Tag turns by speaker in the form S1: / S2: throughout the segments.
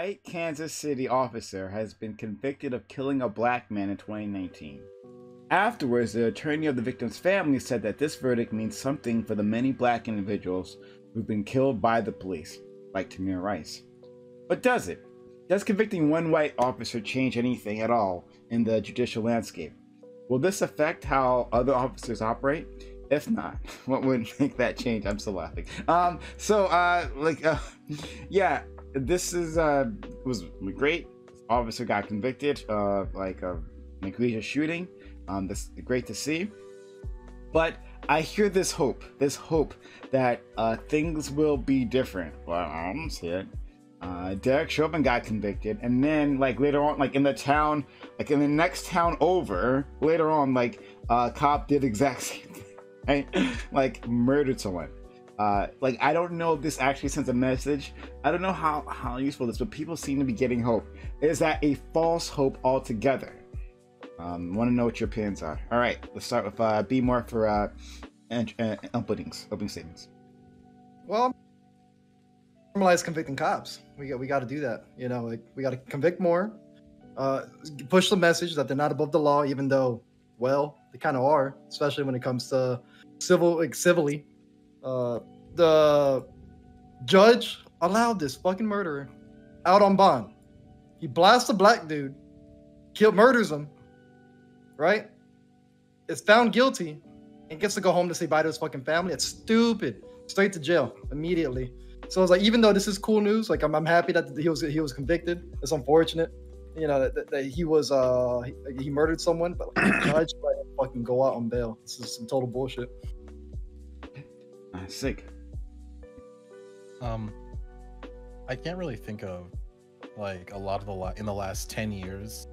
S1: white Kansas City officer has been convicted of killing a black man in 2019. Afterwards, the attorney of the victim's family said that this verdict means something for the many black individuals who've been killed by the police, like Tamir Rice. But does it? Does convicting one white officer change anything at all in the judicial landscape? Will this affect how other officers operate? If not, what would make that change? I'm still laughing. Yeah, this is was great. Officer got convicted of an egregious shooting. This is great to see. But I hear this hope that things will be different. Well, I don't see it. Derek Chauvin got convicted, and then later on, in the town, in the next town over, later on, a cop did exact same thing, right? Murdered someone. I don't know if this actually sends a message. I don't know how useful this, but people seem to be getting hope. Is that a false hope altogether? Want to know what your opinions are. All right, let's start with BMore for opening statements.
S2: Well, normalize convicting cops. We got to do that. We got to convict more. Push the message that they're not above the law, even though, well, they kind of are, especially when it comes to civilly. The judge allowed this fucking murderer out on bond. He blasts a black dude, murders him, right? Is found guilty and gets to go home to say bye to his fucking family. It's stupid. Straight to jail immediately. So it's even though this is cool news, I'm happy that he was convicted. It's unfortunate, that he was he murdered someone, but the judge let him fucking go out on bail. This is some total bullshit.
S1: Sick.
S3: I can't really think of a lot of in the last 10 years,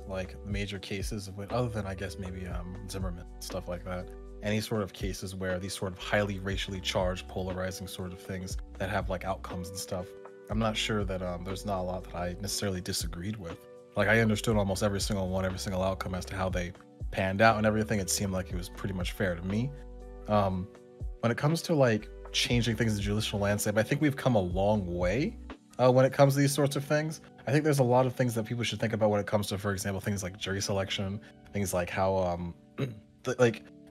S3: major cases of other than I guess maybe Zimmerman, stuff like that. Any sort of cases where these sort of highly racially charged, polarizing sort of things that have outcomes and stuff. I'm not sure that there's not a lot that I necessarily disagreed with. I understood almost every single outcome as to how they panned out and everything. It seemed like it was pretty much fair to me. When it comes to changing things in the judicial landscape, I think we've come a long way when it comes to these sorts of things. I think there's a lot of things that people should think about when it comes to, for example, things like jury selection, things like how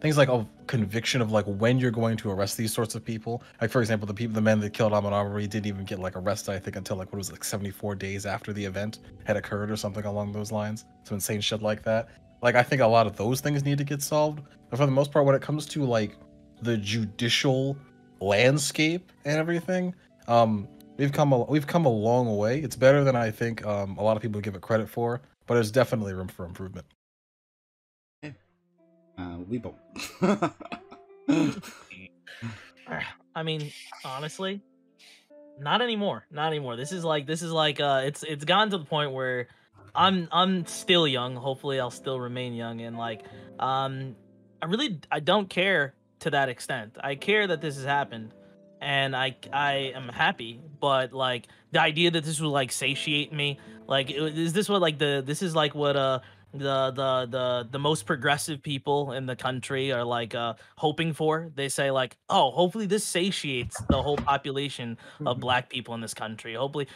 S3: things like a conviction of when you're going to arrest these sorts of people. For example, the men that killed Ahmaud Arbery didn't even get arrested, I think, until 74 days after the event had occurred or something along those lines. Some insane shit like that. I think a lot of those things need to get solved. But for the most part, when it comes to the judicial landscape and everything, we've come a long way. It's better than I think a lot of people give it credit for, but there's definitely room for improvement.
S1: Weibo.
S4: I mean, honestly, not anymore. Not anymore. This is it's gotten to the point where I'm still young. Hopefully, I'll still remain young, and I don't care to that extent. I care that this has happened, and I am happy. But the idea that this will satiate me, is this what this is what the most progressive people in the country are hoping for? They say oh, hopefully this satiates the whole population of black people in this country. Hopefully,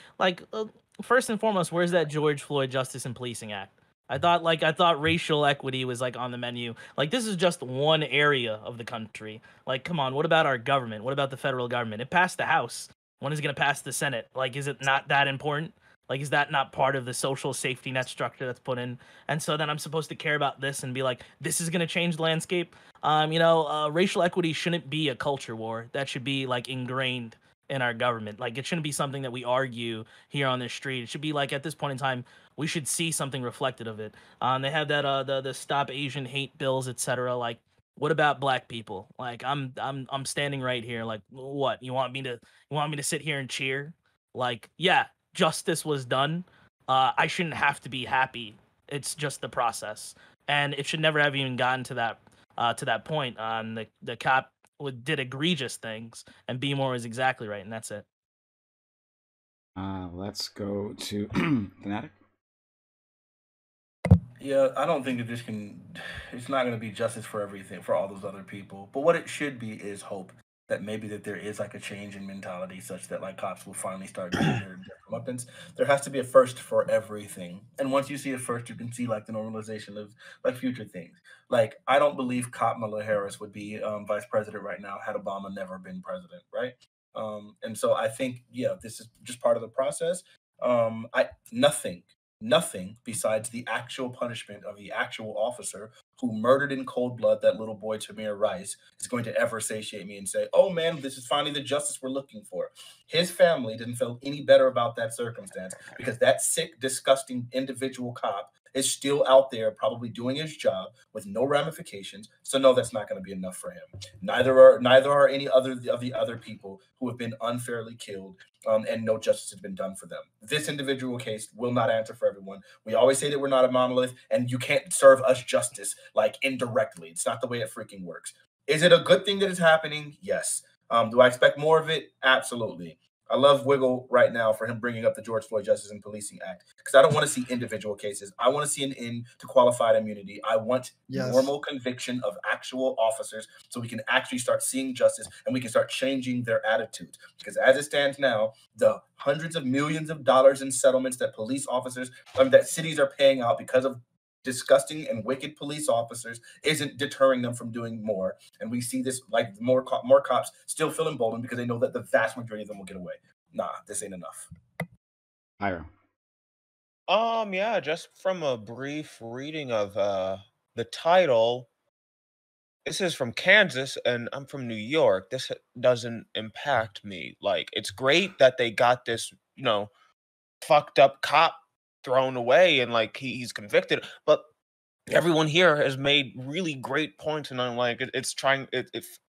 S4: first and foremost, where's that George Floyd Justice and Policing Act? I thought racial equity was on the menu. This is just one area of the country. Come on, what about our government? What about the federal government? It passed the House. When is it going to pass the Senate? Is it not that important? Is that not part of the social safety net structure that's put in? And so then I'm supposed to care about this and be this is going to change the landscape? Racial equity shouldn't be a culture war. That should be ingrained in our government. It shouldn't be something that we argue here on the street. It should be at this point in time, we should see something reflected of it. They have that the Stop Asian Hate bills, etc. What about black people? I'm standing right here. What? You want me to sit here and cheer? Yeah, justice was done. I shouldn't have to be happy. It's just the process, and it should never have even gotten to that point. The cop did egregious things, and BMore is exactly right, and that's it.
S1: Let's go to Fanatic.
S5: Yeah, I don't think that it's not going to be justice for everything, for all those other people. But what it should be is hope. that maybe that there is like a change in mentality such that like cops will finally start getting their comeuppance. There has to be a first for everything. And once you see a first, you can see like the normalization of like future things. Like I don't believe Kamala Harris would be vice president right now had Obama never been president, right? And so I think, yeah, this is just part of the process. I nothing besides the actual punishment of the actual officer who murdered in cold blood that little boy Tamir Rice is going to ever satiate me and say, "Oh man, this is finally the justice we're looking for." His family didn't feel any better about that circumstance because that sick, disgusting individual cop is still out there, probably doing his job with no ramifications. So no, that's not going to be enough for him. Neither are any other of the other people who have been unfairly killed, and no justice has been done for them. This individual case will not answer for everyone. We always say that we're not a monolith, and you can't serve us justice like indirectly. It's not the way it freaking works. Is it a good thing that it's happening? Yes. Do I expect more of it? Absolutely. I love Wiggle right now for him bringing up the George Floyd Justice and Policing Act because I don't want to see individual cases. I want to see an end to qualified immunity. I want normal conviction of actual officers so we can actually start seeing justice and we can start changing their attitudes. Because as it stands now, the hundreds of millions of dollars in settlements that police officers, that cities are paying out because of disgusting and wicked police officers isn't deterring them from doing more. And we see this like more cops still feel emboldened because they know that the vast majority of them will get away. Nah, this ain't enough.
S1: Hiro.
S6: Yeah, just from a brief reading of the title, this is from Kansas and I'm from New York. This doesn't impact me. Like, it's great that they got this, fucked up cop thrown away and like he's convicted, but everyone here has made really great points, and I'm like, it's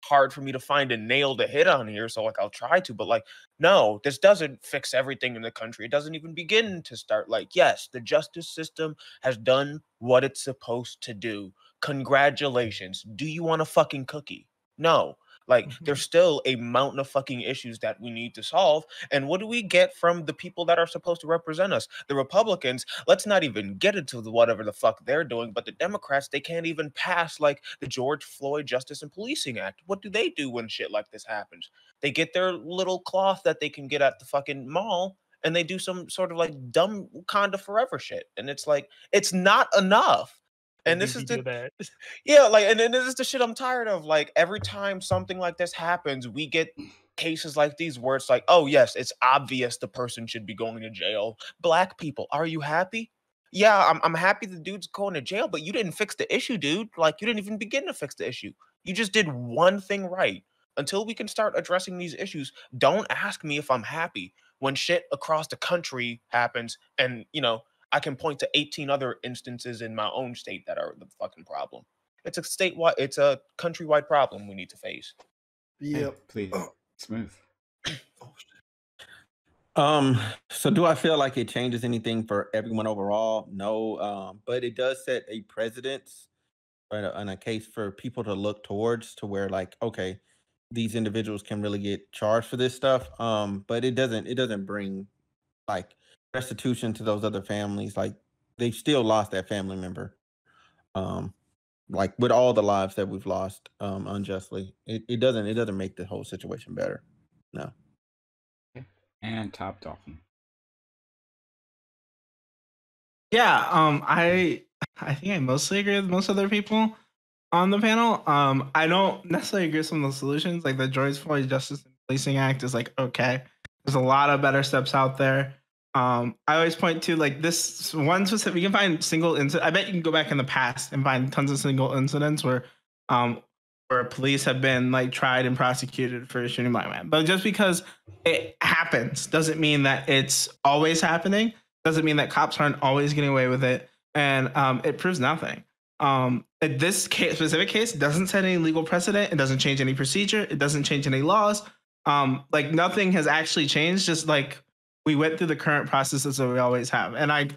S6: hard for me to find a nail to hit on here, so like I'll try to, but like, no, this doesn't fix everything in the country. It doesn't even begin to start. Like, yes, the justice system has done what it's supposed to do. Congratulations. Do you want a fucking cookie? No. Like, there's still a mountain of fucking issues that we need to solve. And what do we get from the people that are supposed to represent us? The Republicans, let's not even get into whatever the fuck they're doing, but the Democrats, they can't even pass like the George Floyd Justice and Policing Act. What do they do when shit like this happens? They get their little cloth that they can get at the fucking mall and they do some sort of like dumb Wakanda Forever shit. And it's like, it's not enough. And this is the yeah, like, and then this is the shit I'm tired of. Like, every time something like this happens, we get cases like these where it's like, oh yes, it's obvious the person should be going to jail. Black people, are you happy? Yeah, I'm happy the dude's going to jail, but you didn't fix the issue, dude. Like, you didn't even begin to fix the issue. You just did one thing right. Until we can start addressing these issues, don't ask me if I'm happy when shit across the country happens and I can point to 18 other instances in my own state that are the fucking problem. It's a countrywide problem we need to face.
S2: Yep.
S1: Hey, please. Smooth.
S7: So do I feel like it changes anything for everyone overall? No. But it does set a precedence and a case for people to look towards to where like, okay, these individuals can really get charged for this stuff. But it doesn't bring like restitution to those other families. Like, they've still lost that family member. Like with all the lives that we've lost unjustly, it doesn't make the whole situation better. No.
S1: And Top Dolphin.
S8: Yeah, I think I mostly agree with most other people on the panel. I don't necessarily agree with some of the solutions. Like the George Floyd Justice and Policing Act is like, okay, there's a lot of better steps out there. I always point to like this one specific. You can find single incident. I bet you can go back in the past and find tons of single incidents where police have been like tried and prosecuted for shooting black men. But just because it happens doesn't mean that it's always happening. Doesn't mean that cops aren't always getting away with it. And it proves nothing. This specific case doesn't set any legal precedent. It doesn't change any procedure. It doesn't change any laws. Like nothing has actually changed. Just like we went through the current processes that we always have. And I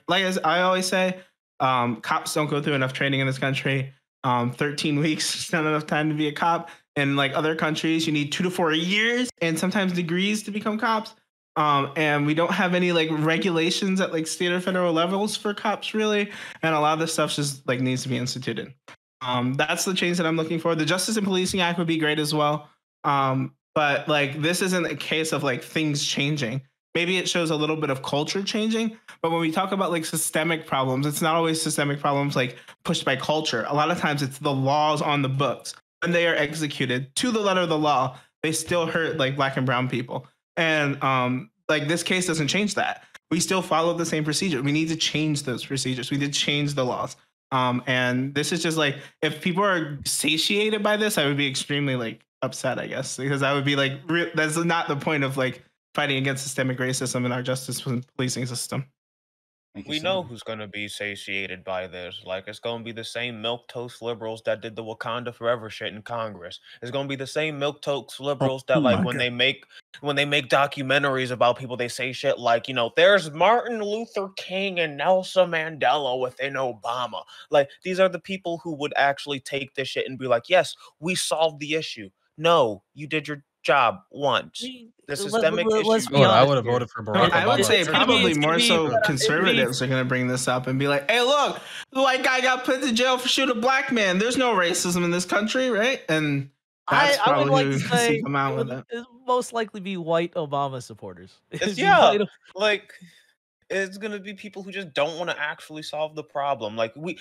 S8: always say, cops don't go through enough training in this country. 13 weeks is not enough time to be a cop. In like other countries, you need 2 to 4 years and sometimes degrees to become cops. And we don't have any like regulations at like state or federal levels for cops really. And a lot of this stuff just like needs to be instituted. That's the change that I'm looking for. The Justice and Policing Act would be great as well. but like this isn't a case of like things changing. Maybe it shows a little bit of culture changing, but when we talk about like systemic problems, it's not always systemic problems like pushed by culture. A lot of times it's the laws on the books. When they are executed to the letter of the law, they still hurt like Black and brown people. And like this case doesn't change that. We still follow the same procedure. We need to change those procedures. We need to change the laws. And this is just like, if people are satiated by this, I would be extremely like upset, I guess, because I would be like, that's not the point of like fighting against systemic racism in our justice and policing system.
S6: We know who's going to be satiated by this. Like, it's going to be the same milquetoast liberals that did the Wakanda Forever shit in Congress. It's going to be the same milquetoast liberals that, like, when they make documentaries about people, they say shit like, you know, there's Martin Luther King and Nelson Mandela within Obama. Like, these are the people who would actually take this shit and be like, yes, we solved the issue. No, you did your job once. The systemic
S4: let's
S6: issue.
S4: be honest
S3: I would have
S4: here.
S3: voted for Barack Obama.
S8: I would say
S4: It's gonna be-
S8: probably
S4: it's gonna
S8: more
S4: be-
S8: so
S4: it's
S8: conservatives are going to bring this up and be like, hey, look, the white guy got put in jail for shooting a black man. There's no racism in this country, right? And that's
S4: I would
S8: probably
S4: like
S8: who
S4: to
S8: you're gonna
S4: say
S8: see come out with it.
S4: it'd most likely be white Obama supporters. It'd be
S6: Yeah,
S4: white-
S6: like it's gonna be people who just don't want to actually solve the problem. Like we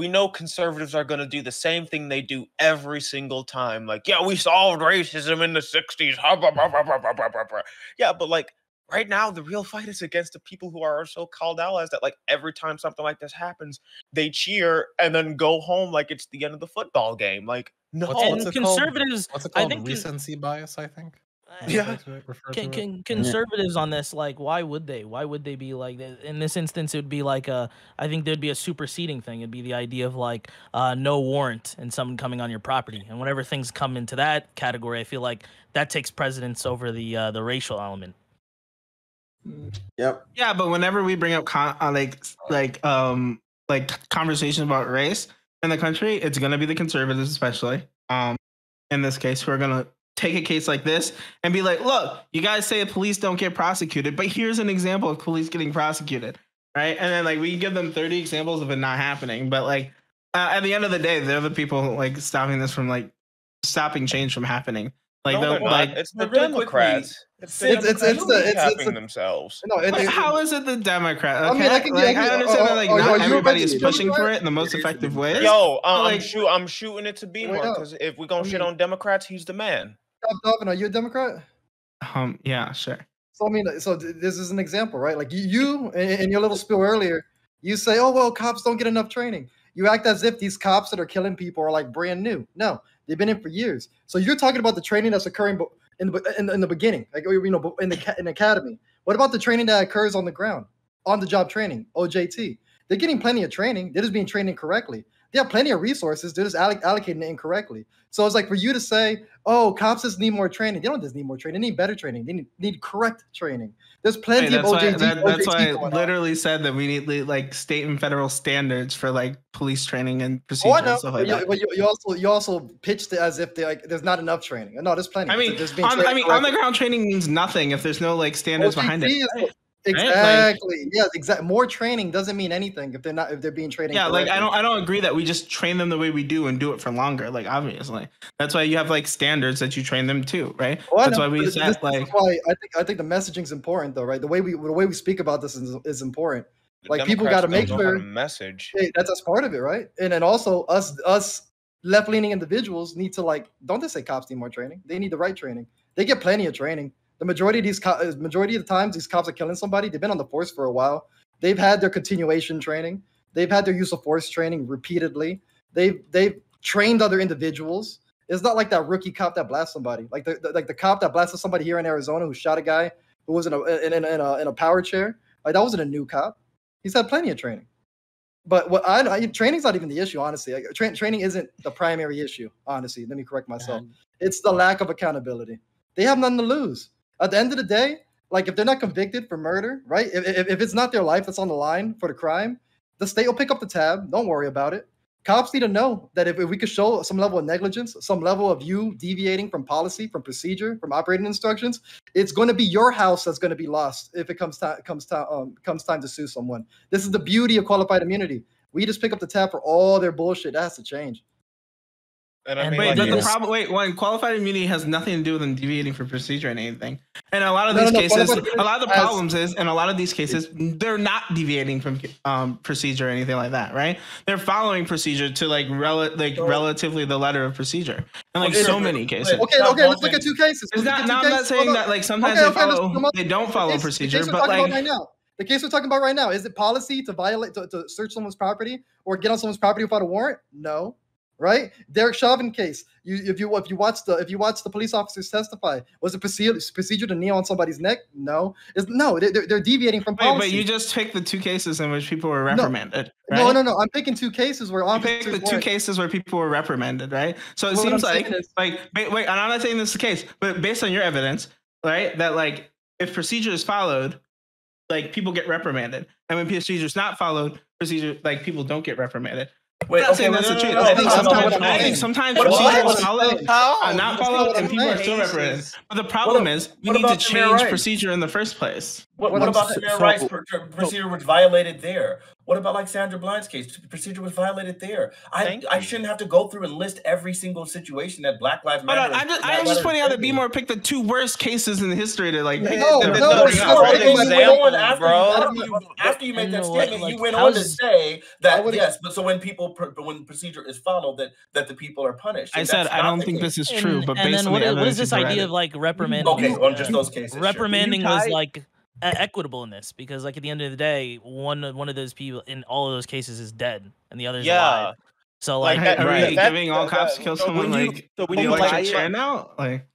S6: know conservatives are gonna do the same thing they do every single time. Like, yeah, we solved racism in the 60s. Yeah, but like right now, the real fight is against the people who are so-called allies that like every time something like this happens, they cheer and then go home like it's the end of the football game. Like, no,
S4: and conservatives,
S3: What's it
S4: I
S3: called?
S4: think
S3: Recency bias, I think.
S6: Yeah.
S4: Conservatives on this, like, why would they? Why would they be like? In this instance, it would be like I think there'd be a superseding thing. It'd be the idea of like no warrant and someone coming on your property, and whenever things come into that category, I feel like that takes precedence over the racial element.
S7: Yep.
S8: Yeah, but whenever we bring up conversations about race in the country, it's gonna be the conservatives, especially in this case, who are gonna take a case like this and be like, look, you guys say police don't get prosecuted, but here's an example of police getting prosecuted, right? And then like we give them 30 examples of it not happening, but like at the end of the day, they're the people like stopping this from like stopping change from happening. Like,
S6: no, they're not. It's the Democrats. It's the themselves.
S8: No, how is it the Democrats? Okay?
S2: I mean,
S8: I understand that like not everybody is pushing for it in the most effective way.
S6: Yo, I'm shooting it to BMore because if we're gonna shit on Democrats, he's the man.
S2: Donovan, are you a Democrat?
S8: Yeah, sure.
S2: So I mean, this is an example, right? Like you in your little spiel earlier, you say, "Oh well, cops don't get enough training." You act as if these cops that are killing people are like brand new. No, they've been in for years. So you're talking about the training that's occurring in the beginning, like in the academy. What about the training that occurs on the ground, on the job training, OJT? They're getting plenty of training. They're just being trained incorrectly. They have plenty of resources. They're just allocating it incorrectly. So it's like for you to say, "Oh, cops just need more training." They don't just need more training. They need better training. They need correct training. There's plenty of OJT.
S8: That's why I literally said that we need like state and federal standards for like police training and procedures and stuff like that.
S2: But you also pitched it as if there's not enough training. No, there's plenty.
S8: I mean, on the ground training means nothing if there's no like standards behind it.
S2: Exactly. Right? Yes, exactly. More training doesn't mean anything if they're being trained.
S8: Yeah, correctly. Like I don't agree that we just train them the way we do and do it for longer. Like obviously, that's why you have like standards that you train them to, right?
S2: Well,
S8: that's why we set like.
S2: Why I think the messaging's important though, right? The way we speak about this is important. Like people got to make sure
S6: message.
S2: Hey, that's part of it, right? And then also us left-leaning individuals need to like. Don't they say cops need more training? They need the right training. They get plenty of training. The majority of the times these cops are killing somebody, they've been on the force for a while. They've had their continuation training. They've had their use of force training repeatedly. They've trained other individuals. It's not like that rookie cop that blasted somebody. Like the cop that blasted somebody here in Arizona who shot a guy who was in a power chair. Like that wasn't a new cop. He's had plenty of training. But training's not even the issue, honestly. Like, training isn't the primary issue, honestly. Let me correct myself. It's the lack of accountability. They have nothing to lose. At the end of the day, like if they're not convicted for murder, right? If it's not their life that's on the line for the crime, the state will pick up the tab. Don't worry about it. Cops need to know that if we could show some level of negligence, some level of you deviating from policy, from procedure, from operating instructions, it's going to be your house that's going to be lost if it comes time to sue someone. This is the beauty of qualified immunity. We just pick up the tab for all their bullshit. That has to change.
S6: And I
S4: And
S6: mean,
S8: Wait,
S6: like,
S8: but the
S6: yes.
S8: problem. Wait, one qualified immunity has nothing to do with them deviating from procedure and anything. And a lot of
S2: No,
S8: these
S2: no,
S8: cases,
S2: qualified
S8: a
S2: immunity
S8: lot of the
S2: has-
S8: problems is, in a lot of these cases, they're not deviating from procedure or anything like that, right? They're following procedure to like relatively the letter of procedure, and like
S5: Well,
S8: so
S5: sure,
S8: many
S5: but-
S8: cases.
S2: Okay, let's look at two cases.
S8: It's
S2: Let's look
S8: not.
S2: at two
S8: Now I'm not
S2: cases.
S8: saying
S2: Hold on.
S8: that like sometimes
S2: Okay, let's come up-
S8: they don't follow
S2: the
S8: procedure,
S2: case we're
S8: but
S2: talking
S8: like
S2: about right now. The case we're talking about right now, is it policy to violate, to search someone's property or get on someone's property without a warrant? No. Right? Derek Chauvin case. If you watch the police officers testify, was it procedure to kneel on somebody's neck? No. They're deviating from policy.
S8: Wait, but you just picked the two cases in which people were reprimanded.
S2: No,
S8: right?
S2: no. I'm picking two cases where
S8: You
S2: officers
S8: picked the two cases where people were reprimanded, right? So it
S2: Well, what
S8: seems
S2: I'm
S8: like,
S2: saying is-
S8: wait, and I'm not saying this is the case, but based on your evidence, right, that like if procedure is followed, like people get reprimanded, and when procedure is not followed, procedure like people don't get reprimanded.
S5: Wait,
S8: I'm not saying
S5: okay,
S8: that's the truth.
S5: no,
S8: I think
S5: that's not what
S8: sometimes,
S5: I'm
S8: I think
S5: saying.
S8: sometimes
S5: What
S8: procedure
S5: about-
S8: is followed,
S6: How?
S8: not
S2: That's
S8: followed,
S2: what
S8: and
S2: I'm
S8: people are
S2: saying.
S8: still reprimanded.
S6: Cases.
S8: But the problem is we
S5: what
S8: need to
S5: about the mayor
S8: change
S5: rights?
S8: procedure in the first place.
S5: What
S2: I'm
S5: about the
S2: saying-
S5: mayor rights procedure was violated there? What about like Sandra Bland's case? Procedure was violated there.
S6: Thank
S5: I
S6: you.
S5: shouldn't have to go through and list every single situation that Black Lives
S8: Hold
S5: Matter.
S8: on, I'm just pointing out that BMore picked the two worst cases in history to like.
S2: No,
S8: to
S2: no,
S8: bring
S2: no,
S8: up.
S2: it's
S5: Sure,
S2: not
S5: and then you went on
S6: examples, bro.
S5: after you made
S4: And
S5: that
S4: what,
S5: statement,
S4: like,
S5: you went on to
S4: how's-
S5: say
S2: I
S5: that
S2: would-
S5: yes, but so when procedure is followed, that the people are punished.
S8: I
S5: And
S8: said
S5: that's
S8: I
S5: not
S8: don't
S5: the
S8: think
S5: case.
S8: this is true, but
S4: and
S8: based
S4: then
S8: on the
S4: what is
S8: evidence
S4: this
S8: you
S4: idea
S8: provided.
S4: of like reprimanding?
S5: Okay,
S4: was,
S5: on just those cases. sure.
S4: reprimanding
S6: Can you
S4: was
S6: tie-
S4: like equitable in this because like at the end of the day, one of those people in all of those cases is dead and the other's
S6: Yeah.
S4: alive. So like,
S6: Like,
S8: Are
S6: Right.
S8: we
S6: that-
S8: giving all
S6: that-
S8: cops
S6: that-
S8: to kill
S6: so
S8: someone
S7: when you-
S8: like
S7: so when
S8: the
S7: you
S8: electric
S7: riot-
S8: chair now? Like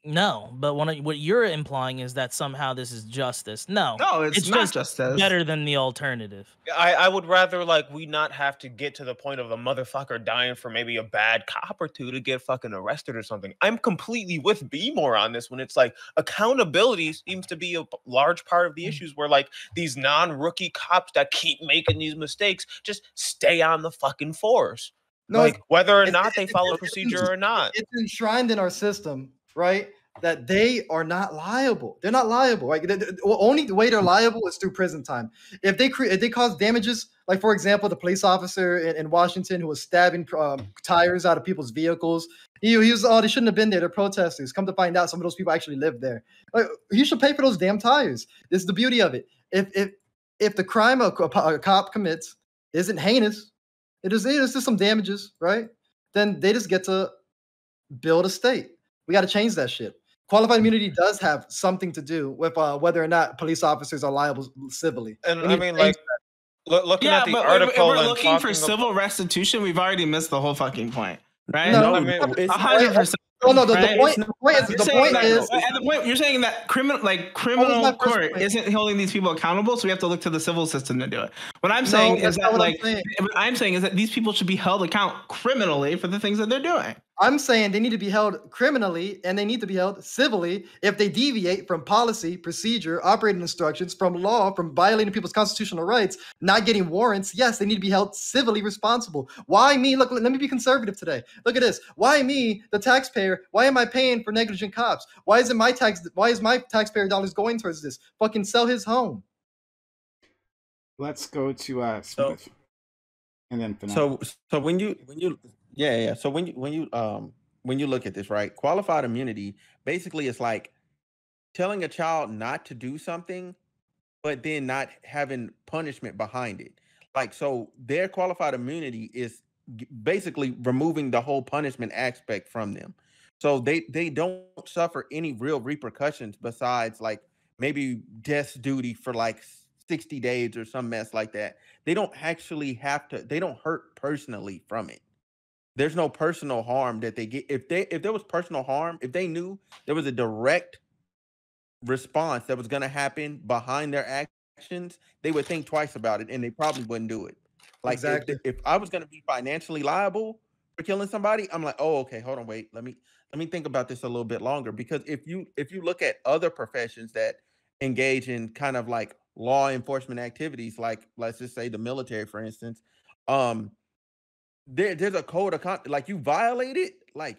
S4: no, but what you're implying is that somehow this is justice. No,
S8: no, it's not
S4: just
S8: justice.
S4: better than the alternative.
S6: I would rather like we not have to get to the point of a motherfucker dying for maybe a bad cop or two to get fucking arrested or something. I'm completely with BMore on this when it's like accountability seems to be a large part of the issues where like these non-rookie cops that keep making these mistakes just stay on the fucking force.
S2: No,
S6: Like whether or
S2: it's-
S6: not they
S2: it's-
S6: follow
S2: it's-
S6: procedure or not.
S2: It's enshrined in our system, right? That they are not liable. They're not liable. Like the only way they're liable is through prison time. If they cause damages, like for example, the police officer in Washington who was stabbing tires out of people's vehicles. He was they shouldn't have been there. They're protesters. Come to find out, some of those people actually lived there. Like, he should pay for those damn tires. This is the beauty of it. If the crime a cop commits isn't heinous, it is just some damages, right? Then they just get to build a state. We got to change that shit. Qualified immunity does have something to do with whether or not police officers are liable civilly.
S6: And
S2: We
S6: I
S2: need to
S6: mean,
S2: change
S6: like, looking
S8: Yeah,
S6: at the
S8: but
S6: article
S8: if we're
S6: and
S8: looking for
S6: talking
S8: civil restitution, we've already missed the whole fucking point, right?
S2: No,
S6: I mean,
S7: it's
S8: 100%.
S2: No, the
S8: Right?
S2: point
S8: You're
S2: is
S8: saying that-
S2: is
S8: at the point you're saying that criminal
S2: my
S8: criminal
S2: first
S8: court
S2: point?
S8: isn't holding these people accountable, so we have to look to the civil system to do it. What I'm saying is
S2: that's
S8: that
S2: not what I'm
S8: like
S2: saying.
S8: what I'm saying is that these people should be held account criminally for the things that they're doing.
S2: I'm saying they need to be held criminally and they need to be held civilly if they deviate from policy, procedure, operating instructions, from law, from violating people's constitutional rights, not getting warrants. Yes, they need to be held civilly responsible. Why me? Look, let me be conservative today. Look at this. Why me, the taxpayer? Why am I paying for negligent cops? Why is my taxpayer dollars going towards this? Fucking sell his home.
S1: Let's go to Smith, and then Fernand.
S7: So when you so when you look at this, right, qualified immunity basically is like telling a child not to do something but then not having punishment behind it. Like, so their qualified immunity is basically removing the whole punishment aspect from them, so they don't suffer any real repercussions besides like maybe death duty for like 60 days or some mess like that. They don't actually have to, they don't hurt personally from it. There's no personal harm that they get. If there was personal harm, if they knew there was a direct response that was going to happen behind their actions, they would think twice about it and they probably wouldn't do it. Like
S2: Exactly.
S7: if I was going to be financially liable for killing somebody, I'm like, oh, okay, hold on, wait, let me think about this a little bit longer. Because if you look at other professions that engage in kind of like law enforcement activities, like let's just say the military, for instance, there's a code of conduct. Like, you violate it, like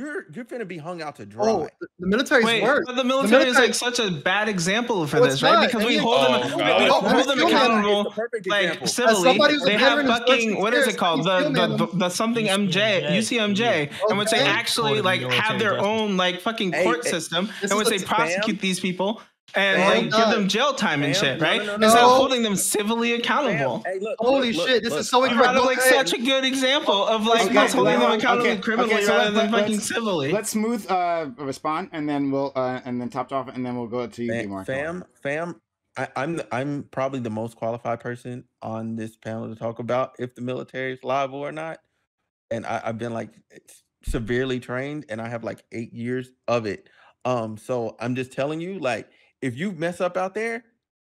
S7: you're finna be hung out to dry.
S2: Oh, the military's
S8: Wait,
S2: worse.
S8: but the military is like such a bad example for
S2: No,
S8: this,
S2: it's
S8: right?
S2: not.
S8: Because we
S2: Any-
S8: hold them,
S6: Oh,
S8: we
S6: God.
S8: hold them
S2: Steel Man
S8: accountable,
S7: It's the perfect
S8: like
S7: example.
S2: As
S8: civilly.
S2: somebody who's a
S8: They have
S2: veteran who's
S8: fucking what is it called?
S2: Steel Man,
S8: The something MJ, UCMJ, in which they
S2: Okay.
S8: actually like have their own like fucking
S7: Hey,
S8: court
S7: hey,
S8: system,
S2: this
S8: in
S2: is
S8: which they
S2: a-
S8: prosecute
S7: Fam?
S8: these people and
S7: Fam?
S8: like give them jail time and
S7: Fam?
S8: shit,
S7: No,
S8: right?
S7: no, no,
S8: Instead of
S2: no.
S8: holding them civilly accountable.
S7: Hey, look,
S2: Holy
S7: look,
S2: shit, this
S7: look.
S2: is so
S8: You brought
S2: incredible.
S8: up like such a good example of like
S1: Okay,
S8: us holding them
S1: okay,
S8: accountable
S1: okay,
S8: criminally
S1: so
S8: rather than
S1: let's-
S8: fucking civilly.
S1: Let's smooth respond, and then we'll and then topped off, and then we'll go to you, BMore.
S7: Fam, I'm probably the most qualified person on this panel to talk about if the military is liable or not. And I've been like severely trained, and I have like 8 years of it. So I'm just telling you, like, if you mess up out there,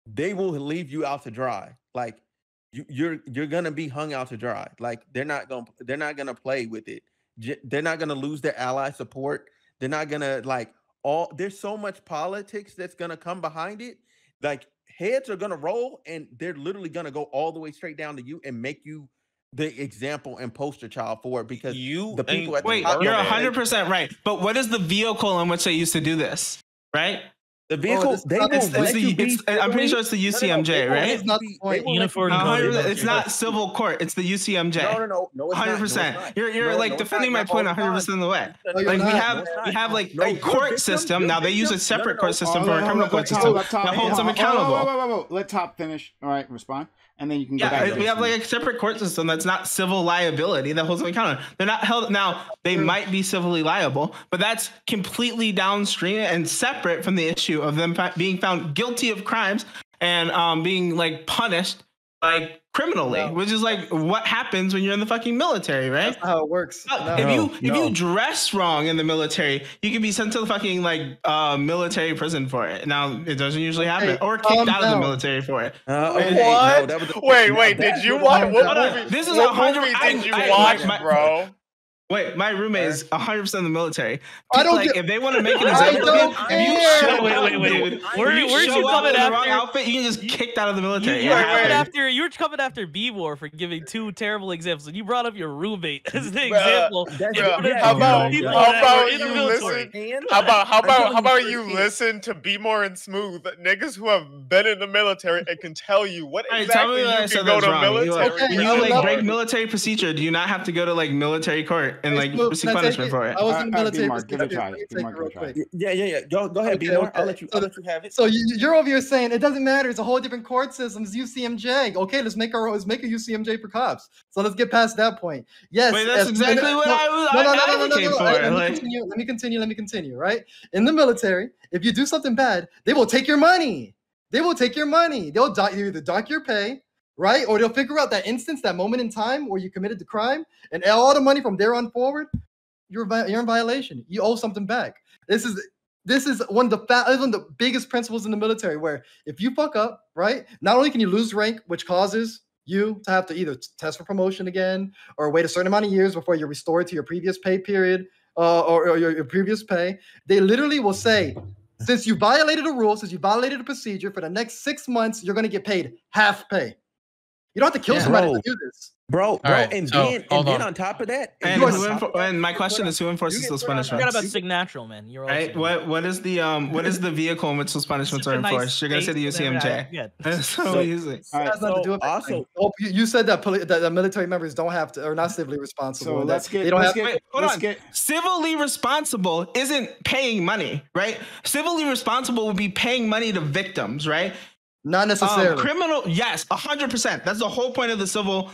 S7: they will leave you out to dry. Like you're gonna be hung out to dry. Like they're not gonna play with it. They're not gonna lose their ally support. They're not gonna like there's so much politics that's gonna come behind it. Like heads are gonna roll, and they're literally gonna go all the way straight down to you and make you the example and poster child for it, because the people at the
S8: Wait,
S7: top
S8: you're
S7: of it-
S8: 100% right. But what is the vehicle in which they used to do this, right?
S7: the vehicle
S2: this is
S7: they
S2: not-
S7: will
S2: it's
S7: let
S8: the-
S7: you be
S8: it's- I'm pretty sure it's the
S7: civilly-
S8: UCMJ,
S7: they will
S8: right?
S7: let
S2: It's not
S7: you
S2: the
S7: be-
S2: point.
S7: they will let
S4: Uniform
S7: you be
S4: code.
S7: civilly-
S8: It's not civil court. It's the UCMJ.
S7: No, it's not. No, it's
S8: 100%.
S7: not.
S8: You're
S7: No,
S8: like
S7: no, it's
S8: defending
S7: not.
S8: my point
S7: Not all the
S8: 100% of the way.
S2: No, you're
S8: Like we
S2: not.
S8: have
S7: No, it's not.
S8: we have like
S7: No,
S8: a
S7: your
S8: court
S7: victim-
S8: system.
S7: your
S8: Now they use a
S7: victim-
S8: separate
S7: no,
S8: court system
S1: Oh,
S8: for a
S1: no,
S8: criminal
S1: let
S8: court
S1: top-
S8: system
S1: let top-
S8: that holds them
S1: hold on,
S8: accountable.
S1: Let Top finish. All right, respond, and then you can go back.
S8: Yeah,
S1: to
S8: we have
S1: this.
S8: like a separate court system that's not civil liability that holds them accountable. They're not held now. They might be civilly liable, but that's completely downstream and separate from the issue of them being found guilty of crimes and being like punished like criminally,
S2: No.
S8: which is like what happens when you're in the fucking military, right?
S2: That's not how it works. No.
S8: If
S7: No.
S8: you dress wrong in the military, you can be sent to the fucking like military prison for it. Now it doesn't usually happen, or kicked
S2: calm
S8: out of the
S2: down.
S8: military for it.
S7: Okay,
S9: What?
S7: no, that was-
S9: Wait,
S7: now
S9: wait.
S7: that's
S9: Did you
S7: what-
S9: watch?
S2: Hold
S9: What
S2: on.
S9: movie?
S8: This is
S9: what
S8: 100
S9: movie did you
S8: I-
S9: watch,
S8: my-
S9: bro?
S8: Wait, my roommate is 100% in the military.
S2: I don't
S8: like
S2: get-
S8: if they want to make an
S2: I
S8: example
S2: don't
S8: of it, if you
S2: care.
S8: show
S4: Wait,
S8: up,
S4: wait, wait.
S8: dude,
S4: Where-
S8: if
S4: where's
S8: show
S4: you
S8: up
S4: coming
S8: in the wrong
S4: after?
S8: outfit, you can just kicked out of the military.
S4: You
S8: It
S4: were coming
S8: happens.
S4: after. You were coming after BMore for giving two terrible examples, and you brought up your roommate as the
S9: Bruh,
S4: example.
S7: That's-
S4: in
S9: bruh,
S4: front of
S7: yeah,
S9: how about
S4: people
S9: how
S4: that
S9: about
S4: were in the
S9: you
S4: military.
S9: listen? How about you
S7: firsthand.
S9: listen to BMore and Smooth, niggas who have been in the military and can tell you what
S8: All right, tell me
S9: exactly
S8: what I
S9: you
S8: said
S9: can go
S8: that's
S9: to
S8: wrong.
S9: military.
S2: Okay,
S8: When
S2: I
S8: you
S2: would
S8: like
S2: love-
S8: break military procedure, do you not have to go to like military court and like
S2: Smooth,
S8: receive
S2: can I take
S8: punishment
S2: it?
S8: for it?
S2: I was in the military.
S1: BMore, give it a try.
S2: Let me
S1: BMore,
S2: take it
S1: give it
S2: real
S1: a try.
S2: quick.
S7: Yeah. Go ahead,
S2: Okay,
S7: BMore.
S2: okay.
S7: I'll let you have it.
S2: So you're over here saying it doesn't matter. It's a whole different court system. It's UCMJ. Okay, let's make a UCMJ for cops. So let's get past that point. Yes,
S8: Wait, that's exactly what I was advocating for.
S2: Let me continue. Right in the military, if you do something bad, they will take your money. They'll either dock your pay, right, or they'll figure out that instance, that moment in time where you committed the crime, and all the money from there on forward, you're in violation. You owe something back. This is one of the biggest principles in the military, where if you fuck up, right, not only can you lose rank, which causes you to have to either test for promotion again or wait a certain amount of years before you're restored to your previous pay period or your previous pay. They literally will say, since you violated a rule, since you violated a procedure, for the next 6 months, you're going to get paid half pay. You don't have to kill somebody to do this.
S7: Bro,
S3: right,
S7: and
S3: so,
S7: then
S3: hold on.
S7: on top of that,
S8: And,
S2: You are-
S8: and my question is, who enforces those
S4: Forgot
S8: punishments?
S4: about Sig Natural, man. You're
S8: Right?
S4: also-
S8: What is the vehicle in which those punishments are
S4: Such a nice
S8: enforced? You're gonna say the
S4: face and everything.
S8: UCMJ.
S4: Yeah.
S8: That's so
S7: So-
S8: easy.
S2: It has nothing to do with it.
S7: also-
S2: You said that that military members don't have to, or not civilly responsible.
S1: So
S2: and
S1: let's
S2: that
S1: get.
S2: they don't
S1: Let's
S2: have.
S1: get.
S8: Wait, hold
S1: let's
S8: on.
S1: get.
S8: Civilly responsible isn't paying money, right? Civilly responsible would be paying money to victims, right?
S2: Not necessarily.
S8: Criminal, yes, 100%. That's the whole point of the civil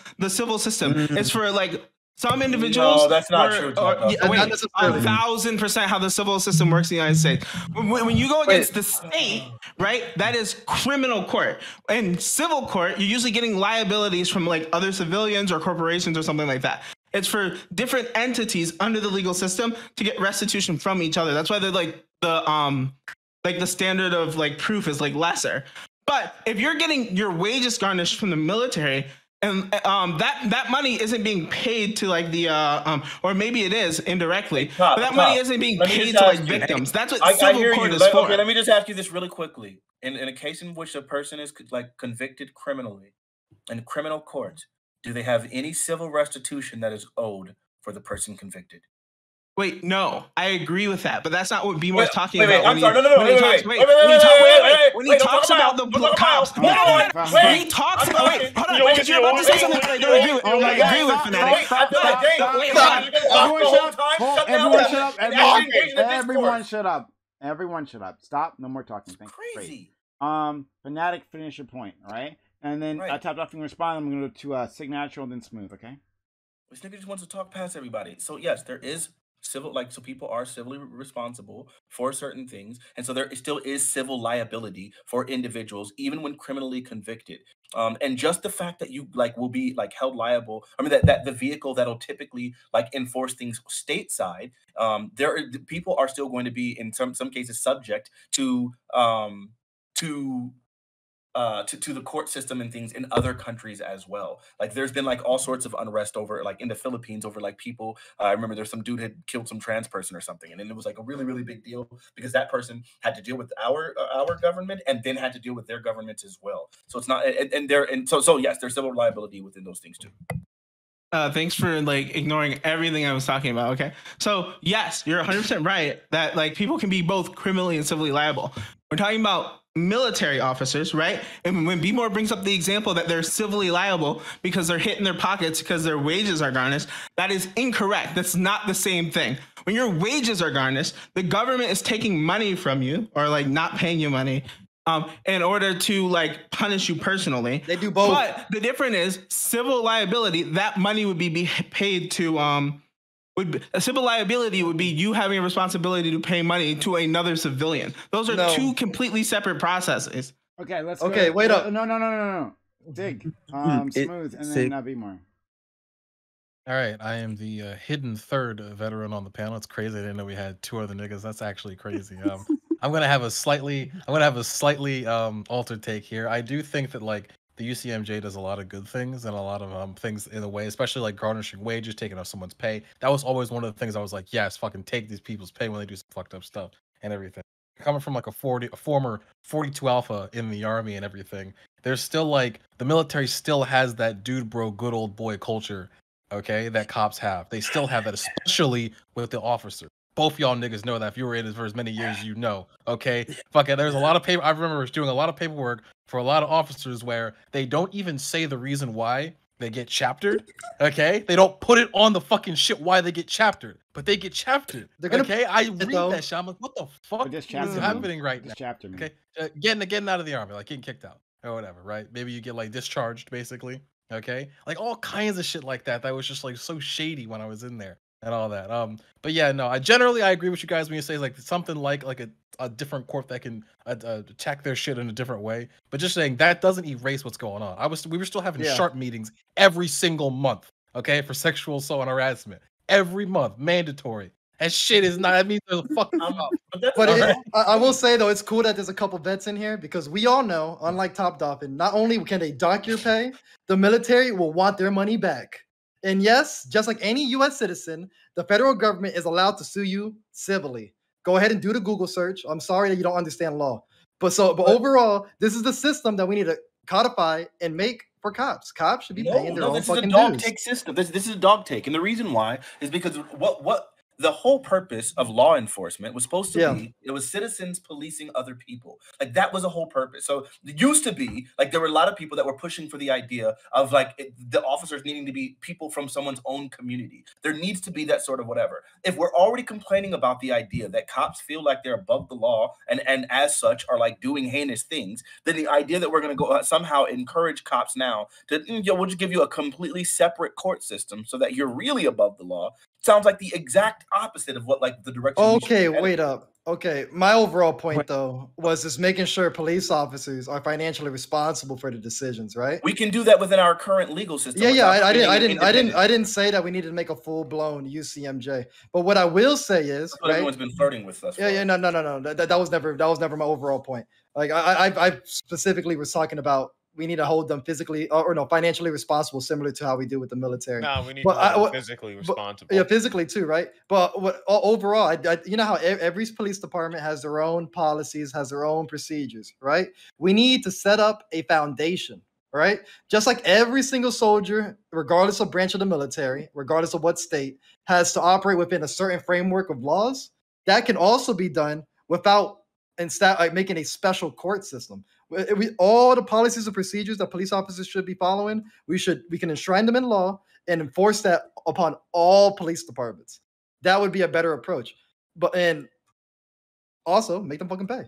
S8: system. It's for like some individuals.
S5: No, that's not true, Tom.
S8: Yeah,
S2: Not
S8: wait,
S2: necessarily.
S8: 1,000% how the civil system works in the United States. When you go against the state, right, that is criminal court. In civil court, you're usually getting liabilities from like other civilians or corporations or something like that. It's for different entities under the legal system to get restitution from each other. That's why they're like the standard of like proof is like lesser. But if you're getting your wages garnished from the military, and that money isn't being paid to like the or maybe it is indirectly, but that money isn't being
S5: let me
S8: paid
S5: just
S8: to like
S5: ask you.
S8: victims. That's what
S5: I
S8: civil
S5: hear
S8: court
S5: you.
S8: is for.
S5: Okay, let me just ask you this really quickly. In a case in which a person is like convicted criminally in criminal court, do they have any civil restitution that is owed for the person convicted?
S8: Wait, no, I agree with that, but that's not what BMore's talking
S5: wait,
S8: about.
S5: I'm sorry. No,
S8: When he talks, when he talks about the cops,
S5: Hold on.
S8: when he talks about, wait, hold on, because you're about to say something that I don't agree with.
S1: Oh my
S8: I
S1: God,
S8: agree with
S1: stop,
S8: Fanatic.
S1: stop, Everyone shut up. Everyone shut up. Stop. No more talking. Thanks.
S5: Crazy.
S1: Fanatic, finish your point, all right? And then
S5: Right.
S1: Top Dog can respond. I'm going to go to Signature and then Smooth, okay?
S5: This nigga just wants to talk past everybody. So yes, there is civil, like, so people are civilly responsible for certain things, and so there still is civil liability for individuals, even when criminally convicted. And just the fact that you like will be like held liable. I mean that the vehicle that'll typically like enforce things stateside. People are still going to be in some cases subject to to the court system and things in other countries as well. Like there's been like all sorts of unrest over like in the Philippines over like people. I remember there's some dude had killed some trans person or something, and then it was like a really really big deal because that person had to deal with our government and then had to deal with their governments as well. So it's not so yes, there's civil liability within those things too.
S8: Thanks for like ignoring everything I was talking about. Okay, so yes, you're 100% right that like people can be both criminally and civilly liable. We're talking about military officers, right? And when BMore brings up the example that they're civilly liable because they're hitting their pockets because their wages are garnished, that is incorrect. That's not the same thing. When your wages are garnished, the government is taking money from you or like not paying you money in order to like punish you personally.
S2: They do both.
S8: But the difference is civil liability, that money would be paid to a civil liability would be you having a responsibility to pay money to another civilian. Those are two completely separate processes.
S1: Okay, let's
S2: go. Wait up.
S1: No. Dig. Smooth and then BMore.
S3: All right, I am the hidden third veteran on the panel. It's crazy. I didn't know we had two other niggas. That's actually crazy. I'm gonna have a slightly altered take here. I do think that like the UCMJ does a lot of good things and a lot of things in a way, especially like garnishing wages, taking off someone's pay. That was always one of the things I was like, yes, fucking take these people's pay when they do some fucked up stuff and everything. Coming from like a former 42 Alpha in the army and everything, there's still like the military still has that dude bro good old boy culture, okay, that cops have. They still have that, especially with the officer. Both y'all niggas know that. If you were in it for as many years, you know. Okay, fuck it. There's a lot of paper. I remember doing a lot of paperwork for a lot of officers where they don't even say the reason why they get chaptered. Okay, they don't put it on the fucking shit why they get chaptered, but they get chaptered. Okay, I read that shit. I'm like, what the fuck is happening right now? Okay, getting out of the army, like getting kicked out or whatever, right? Maybe you get like discharged, basically. Okay, like all kinds of shit like that. That was just like so shady when I was in there. And all that. But yeah, no, I agree with you guys when you say like something like a different court that can attack their shit in a different way. But just saying that doesn't erase what's going on. We were still having sharp meetings every single month, okay, for sexual assault and harassment every month, mandatory. That shit is not. That means they're fucking up.
S2: But I will say though, it's cool that there's a couple vets in here because we all know, unlike Top Doppin, not only can they dock your pay, the military will want their money back. And yes, just like any U.S. citizen, the federal government is allowed to sue you civilly. Go ahead and do the Google search. I'm sorry that you don't understand law. But overall, this is the system that we need to codify and make for cops. Cops should be paying their own fucking dues.
S5: This is a dog take system. This is a dog take. And the reason why is because what the whole purpose of law enforcement was supposed to be, it was citizens policing other people. Like that was a whole purpose. So it used to be like there were a lot of people that were pushing for the idea of like the officers needing to be people from someone's own community. There needs to be that sort of whatever. If we're already complaining about the idea that cops feel like they're above the law and as such are like doing heinous things, then the idea that we're going to go somehow encourage cops now to, we'll just give you a completely separate court system so that you're really above the law sounds like the exact opposite of what like the direction.
S2: Okay, wait up. Okay, my overall point though was just making sure police officers are financially responsible for the decisions, right?
S5: We can do that within our current legal system.
S2: I didn't say that we needed to make a full blown UCMJ. But what I will say is,
S5: right? Everyone's been flirting with us.
S2: No. That was never my overall point. Like I specifically was talking about. We need to hold them physically or financially responsible, similar to how we do with the military.
S9: No, we need to hold them physically responsible.
S2: Yeah, physically too, right? But overall, you know how every police department has their own policies, has their own procedures, right? We need to set up a foundation right? Just like every single soldier, regardless of branch of the military, regardless of what state, has to operate within a certain framework of laws, that can also be done without instead like making a special court system. All the policies and procedures that police officers should be following, we can enshrine them in law and enforce that upon all police departments. That would be a better approach. But and also make them fucking pay.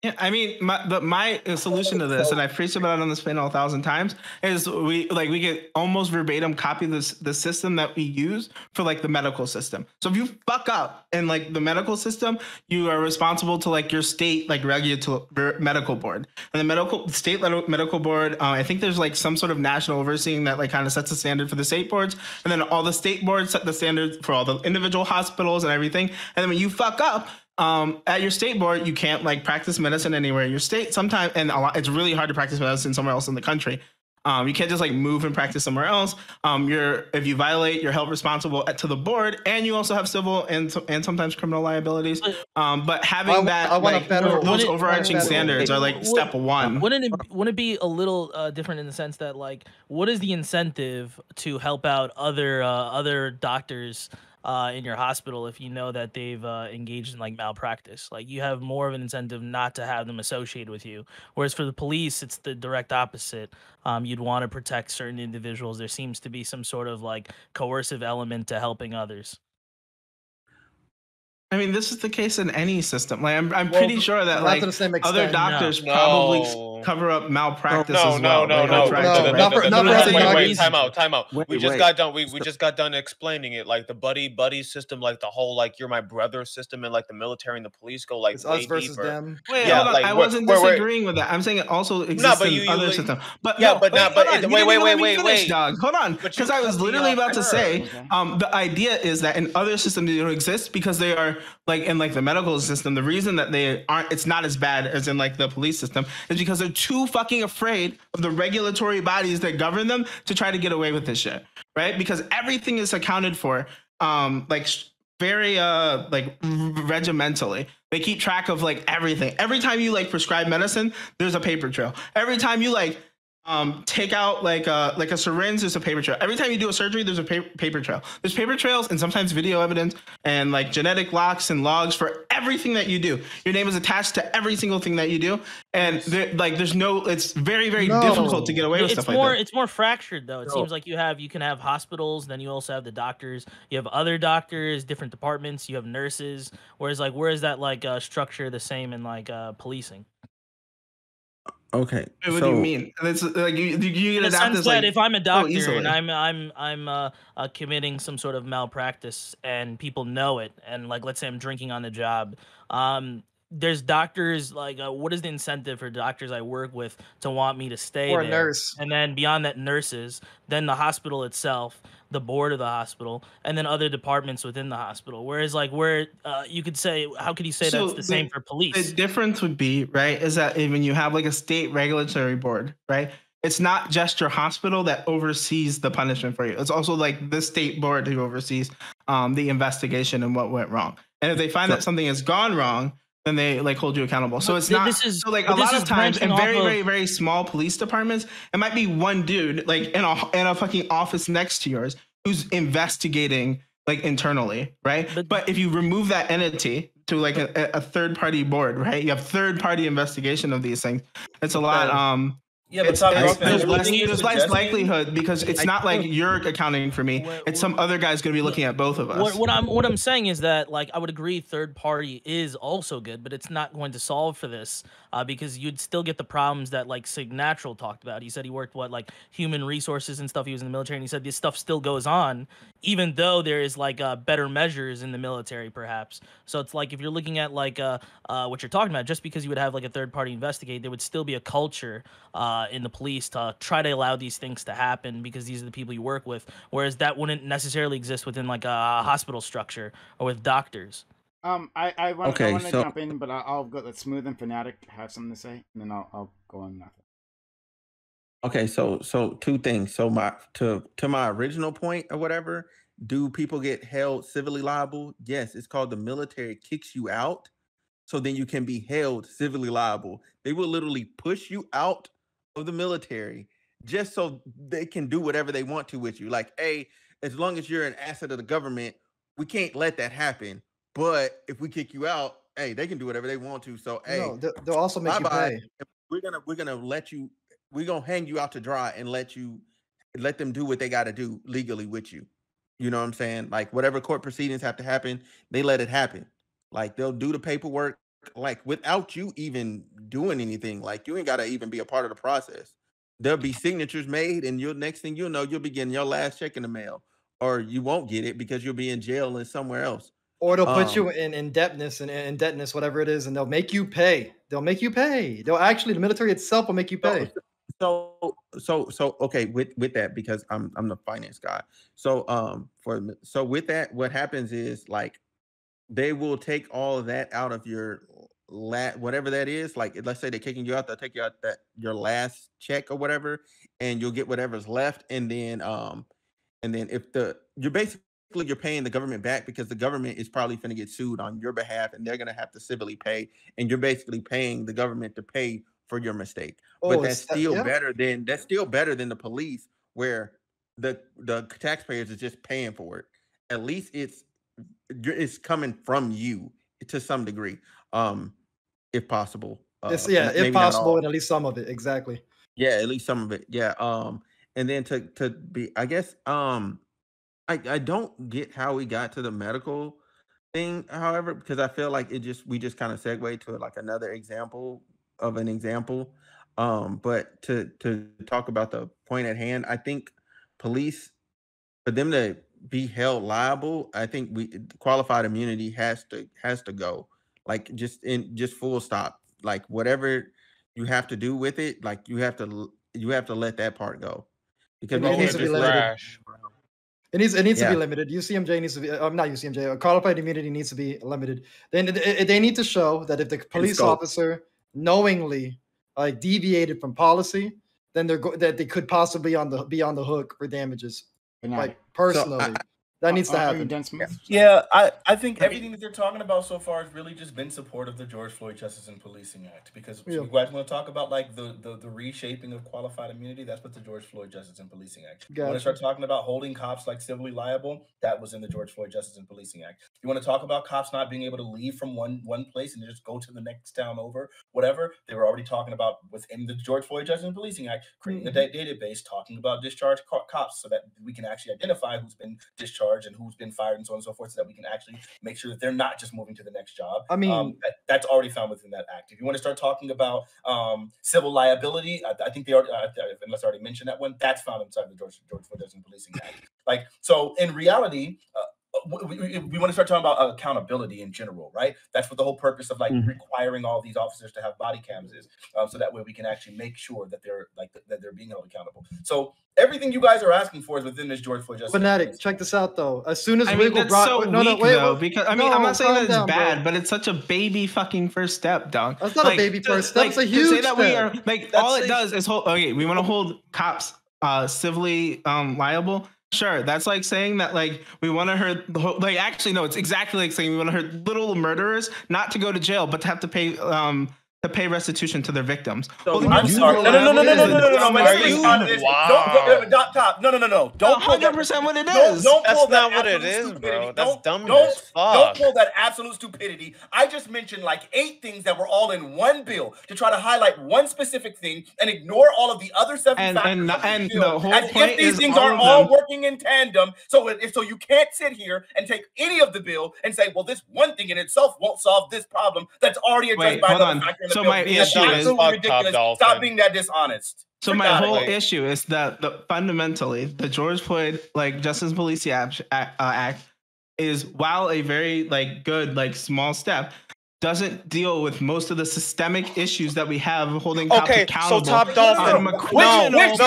S8: Yeah, I mean, my solution to this, and I've preached about it on this panel 1,000 times, is we get almost verbatim copy the system that we use for like the medical system. So if you fuck up in like the medical system, you are responsible to like your state like regulatory medical board, and the state medical board. I think there's like some sort of national overseeing that like kind of sets the standard for the state boards, and then all the state boards set the standards for all the individual hospitals and everything. And then when you fuck up, at your state board, you can't like practice medicine anywhere in your state sometimes, and it's really hard to practice medicine somewhere else in the country. You can't just like move and practice somewhere else. If you violate, you're held responsible to the board, and you also have civil and sometimes criminal liabilities. But having those overarching standards are like step one.
S4: Wouldn't it be a little different in the sense that like, what is the incentive to help out other doctors in your hospital if you know that they've engaged in like malpractice? Like, you have more of an incentive not to have them associated with you. Whereas for the police, it's the direct opposite. You'd want to protect certain individuals. There seems to be some sort of like coercive element to helping others.
S8: I mean, this is the case in any system. Like, I'm pretty sure that like other doctors
S6: No.
S8: probably cover up malpractice as well.
S6: Wait, time out. We just got done. We just got done explaining it, like the buddy system, like the whole like you're my brother system, and like the military and the police go like
S2: It's
S6: way
S2: us versus
S6: deeper.
S2: them.
S8: Wait, hold on. I wasn't disagreeing with that. I'm saying it also exists in other systems. But wait, dog. Hold on, because I was literally about to say, the idea is that in other systems they don't exist because they are like in like the medical system. The reason that they aren't, it's not as bad as in like the police system, is because they're too fucking afraid of the regulatory bodies that govern them to try to get away with this shit, right? Because everything is accounted for, like very like regimentally. They keep track of like everything. Every time you like prescribe medicine, there's a paper trail. Every time you like take out like a syringe, there's a paper trail. Every time you do a surgery, there's a paper trail. There's paper trails and sometimes video evidence and like genetic locks and logs for everything that you do. Your name is attached to every single thing that you do, and there's no. It's very difficult to get away with stuff like that.
S4: It's more fractured though. It seems like you can have hospitals, then you also have the doctors. You have other doctors, different departments. You have nurses. Whereas like, where is that like structure the same in like policing?
S7: Okay.
S8: What do you mean? It's like you get adapt this like
S4: if I'm a doctor and I'm committing some sort of malpractice and people know it, and like let's say I'm drinking on the job, there's doctors like what is the incentive for doctors I work with to want me to stay
S2: or
S4: there?
S2: A nurse,
S4: and then beyond that, nurses, then the hospital itself, the board of the hospital, and then other departments within the hospital. Whereas like where you could say, how could you say that's the same for police?
S8: The difference would be, right, is that when you have like a state regulatory board, right, it's not just your hospital that oversees the punishment for you. It's also like the state board who oversees the investigation and what went wrong. And if they find that something has gone wrong, then they like hold you accountable. So it's not so like a lot of times in very small police departments, it might be one dude like in a fucking office next to yours who's investigating like internally, right? But if you remove that entity to like a third party board, right? You have third party investigation of these things. It's a lot.
S5: Yeah, but
S8: there's less likelihood because it's not like you're accounting for me. It's some other guy's going to be looking at both of us.
S4: What I'm saying is that like I would agree third party is also good, but it's not going to solve for this because you'd still get the problems that like Sig Natural talked about. He said he worked like human resources and stuff. He was in the military, and he said this stuff still goes on, even though there is like better measures in the military, perhaps. So it's like if you're looking at like what you're talking about, just because you would have like a third party investigate, there would still be a culture in the police to try to allow these things to happen because these are the people you work with, whereas that wouldn't necessarily exist within like a hospital structure or with doctors.
S1: I want to jump in, but I'll go. Let Smooth and Fanatic have something to say, and then I'll go on after.
S7: Okay, so two things. So to my original point or whatever, do people get held civilly liable? Yes, it's called the military kicks you out, so then you can be held civilly liable. They will literally push you out of the military just so they can do whatever they want to with you. Like, hey, as long as you're an asset of the government, we can't let that happen. But if we kick you out, hey, they can do whatever they want to. So, hey,
S2: No, they'll also make you
S7: bye-bye.
S2: pay.
S7: We're gonna let you. We're gonna hang you out to dry and let them do what they got to do legally with you. You know what I'm saying? Like whatever court proceedings have to happen, they let it happen. Like they'll do the paperwork, like without you even doing anything. Like you ain't got to even be a part of the process. There'll be signatures made, and you'll next thing you'll know, you'll be getting your last check in the mail, or you won't get it because you'll be in jail and somewhere else.
S2: Or they'll put you in indebtedness and indebtedness, whatever it is, and they'll make you pay. They'll make you pay. They'll actually, the military itself will make you pay.
S7: So okay, with that, because I'm the finance guy. So with that, what happens is like they will take all of that out of your whatever that is. Like let's say they're kicking you out, they'll take you out your last check or whatever, and you'll get whatever's left, and then if you're paying the government back because the government is probably going to get sued on your behalf and they're going to have to civilly pay, and you're basically paying the government to pay for your mistake. But that's still better than the police, where the taxpayers are just paying for it. At least it's coming from you to some degree, if possible.
S2: If possible, and at least some of it. Exactly.
S7: Yeah, at least some of it. Yeah. And then to be, I guess, I don't get how we got to the medical thing, however, because I feel like we just kind of segue to like another example of an example. But to talk about the point at hand, I think police, for them to be held liable, I think qualified immunity has to go. Like just full stop. Like whatever you have to do with it, like you have to let that part go. Because
S2: it needs to be limited. It needs to be limited. UCMJ needs to be not UCMJ. Qualified immunity needs to be limited. Then they need to show that if the police officer knowingly deviated from policy, then that they could possibly be on the hook for damages. Like personally, that needs to happen.
S5: Yeah, I think everything that they're talking about so far has really just been support of the George Floyd Justice and Policing Act. Because you guys want to talk about like the reshaping of qualified immunity, that's what the George Floyd Justice and Policing Act. You want to start talking about holding cops like civilly liable, that was in the George Floyd Justice and Policing Act. You want to talk about cops not being able to leave from one place and just go to the next town over, whatever, they were already talking about within the George Floyd Justice and Policing Act, creating a database talking about discharged cops so that we can actually identify who's been discharged and who's been fired and so on and so forth, so that we can actually make sure that they're not just moving to the next job.
S2: I mean,
S5: that's already found within that act. If you want to start talking about civil liability, I think they already, unless I already mentioned that one, that's found inside the George Floyd Justice and Policing Act. Like, so in reality, we want to start talking about accountability in general, right? That's what the whole purpose of like requiring all these officers to have body cams is, so that way we can actually make sure that they're being held accountable. So everything you guys are asking for is within this George Floyd Justice.
S2: Fanatic, check this out though. As soon as
S8: Wiggle brought, because I'm not saying that it's bad, but it's such a baby fucking first step, dog.
S2: That's not a baby first step. It's a huge
S8: to say that
S2: step.
S8: we are like all it does is hold. Okay, we want to hold cops civilly liable. Sure, that's like saying that like we want to hurt the whole, like actually no, it's exactly like saying we want to hurt little murderers not to go to jail but to have to pay restitution to their victims.
S5: So well, I'm sorry. No. Don't
S8: 100% what it is.
S5: That's
S6: not what it is, bro. That's dumb.
S5: Don't pull that absolute stupidity. I just mentioned like 8 things that were all in one bill to try to highlight one specific thing and ignore all of the other 7 factors.
S8: And the whole point
S5: if these things are all working in tandem, so you can't sit here and take any of the bill and say, well, this one thing in itself won't solve this problem that's already addressed by the factor.
S8: So my issue is
S5: ridiculous. Stop being that dishonest.
S8: So my whole issue is that fundamentally the George Floyd Justice and Policing Act is, while a very good small step, doesn't deal with most of the systemic issues that we have holding cops accountable.
S6: So Top Dolphin, wait.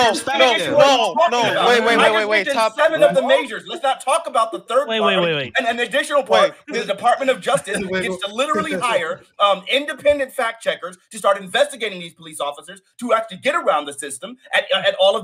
S5: Top 7 of the majors. Let's not talk about the third part.
S4: Wait.
S5: And an additional part, the Department of Justice gets to literally hire independent fact checkers to start investigating these police officers to actually get around the system at all of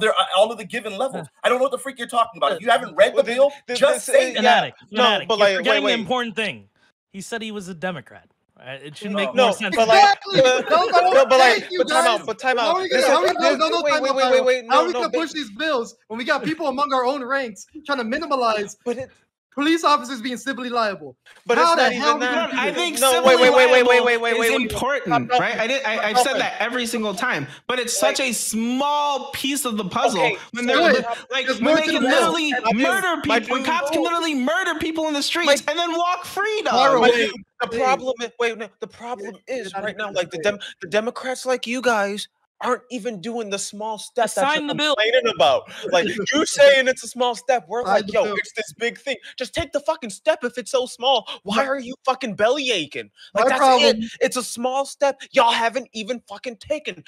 S5: the given levels. I don't know what the freak you're talking about. If you haven't read the bill, just say
S4: Fanatic.
S5: No,
S4: but you're forgetting the important thing. He said he was a Democrat. It should make
S6: No,
S4: more sense.
S6: but like,
S2: Exactly.
S6: but,
S2: No,
S6: no, but like,
S2: thank you,
S6: but time out,
S2: guys.
S6: but time
S2: How
S6: out.
S2: are we gonna,
S6: This
S2: how
S6: is-
S2: are we gonna, no,
S6: wait,
S2: time
S6: wait,
S2: out,
S6: wait,
S2: Byron.
S6: wait,
S2: How are
S6: no,
S2: we
S6: no,
S2: gonna push these bills when we got people among our own ranks trying to minimize
S6: but it,
S2: police officers being civilly liable?
S6: but
S2: How
S6: it's
S2: the
S6: not
S2: hell
S6: even
S2: we gonna
S6: that.
S2: do
S8: I
S2: this?
S8: think
S6: No,
S8: civilly liable is
S6: wait.
S8: important,
S6: Top
S8: right?
S6: Dolphin,
S8: I've said that every single time, but it's such a small piece of the puzzle
S6: Okay,
S8: when
S6: so
S8: they're
S2: Good.
S8: like
S2: There's
S8: when
S2: more
S8: they
S2: to the
S8: can
S2: bill.
S8: literally
S6: My dude,
S8: murder
S6: my
S8: people, when
S6: dude.
S8: cops can literally murder people in the streets and then walk free, dog.
S2: Byron,
S6: My
S2: wait,
S6: dude, the
S2: wait.
S6: problem is, wait, no, the problem
S2: You're
S6: is
S2: not
S6: right
S2: even
S6: now, like the
S2: gonna
S6: the Democrats like you guys aren't even doing the small step
S4: Just
S6: that
S4: sign
S6: you're
S4: the bill.
S6: complaining about. Like you saying it's a small step, we're
S2: Sign
S6: like,
S2: the
S6: yo,
S2: bill.
S6: it's this big thing. Just take the fucking step if it's so small. Why are you fucking belly aching? Like
S2: My
S6: that's
S2: problem.
S6: it. It's a small step y'all haven't even fucking taken.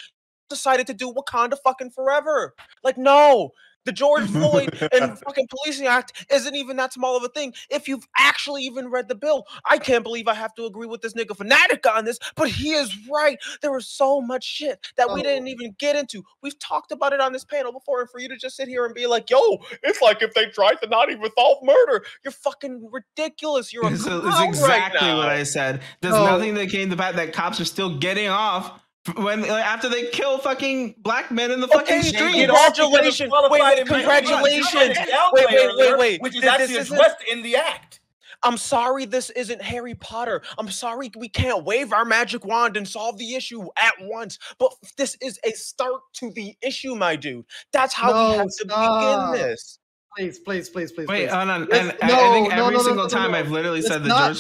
S6: Decided to do Wakanda fucking forever. Like no. The George Floyd and fucking Policing Act isn't even that small of a thing. If you've actually even read the bill, I can't believe I have to agree with this nigga Fanatic on this, but he is right. There was so much shit that we didn't even get into. We've talked about it on this panel before, and for you to just sit here and be like, yo, it's like if they tried to not even solve murder. You're fucking ridiculous. You're a
S8: It's
S6: clown
S8: exactly
S6: right now.
S8: what I said. There's
S2: No.
S8: nothing that came to that they're still getting off when after they kill fucking black men in the fucking
S6: Okay,
S8: street.
S6: congratulations. Wait, congratulations. Wait.
S5: Which is
S6: This
S5: actually
S6: isn't-
S5: addressed in the act.
S6: I'm sorry this isn't Harry Potter. I'm sorry we can't wave our magic wand and solve the issue at once. But this is a start to the issue, my dude. That's how we
S2: No,
S6: have to
S2: stop.
S6: begin this.
S2: Please.
S8: Wait, hold on.
S2: Yes,
S8: And I think
S2: no,
S8: every
S2: no,
S8: single
S2: no,
S8: time
S2: no.
S8: I've literally
S2: It's
S8: said the
S2: not-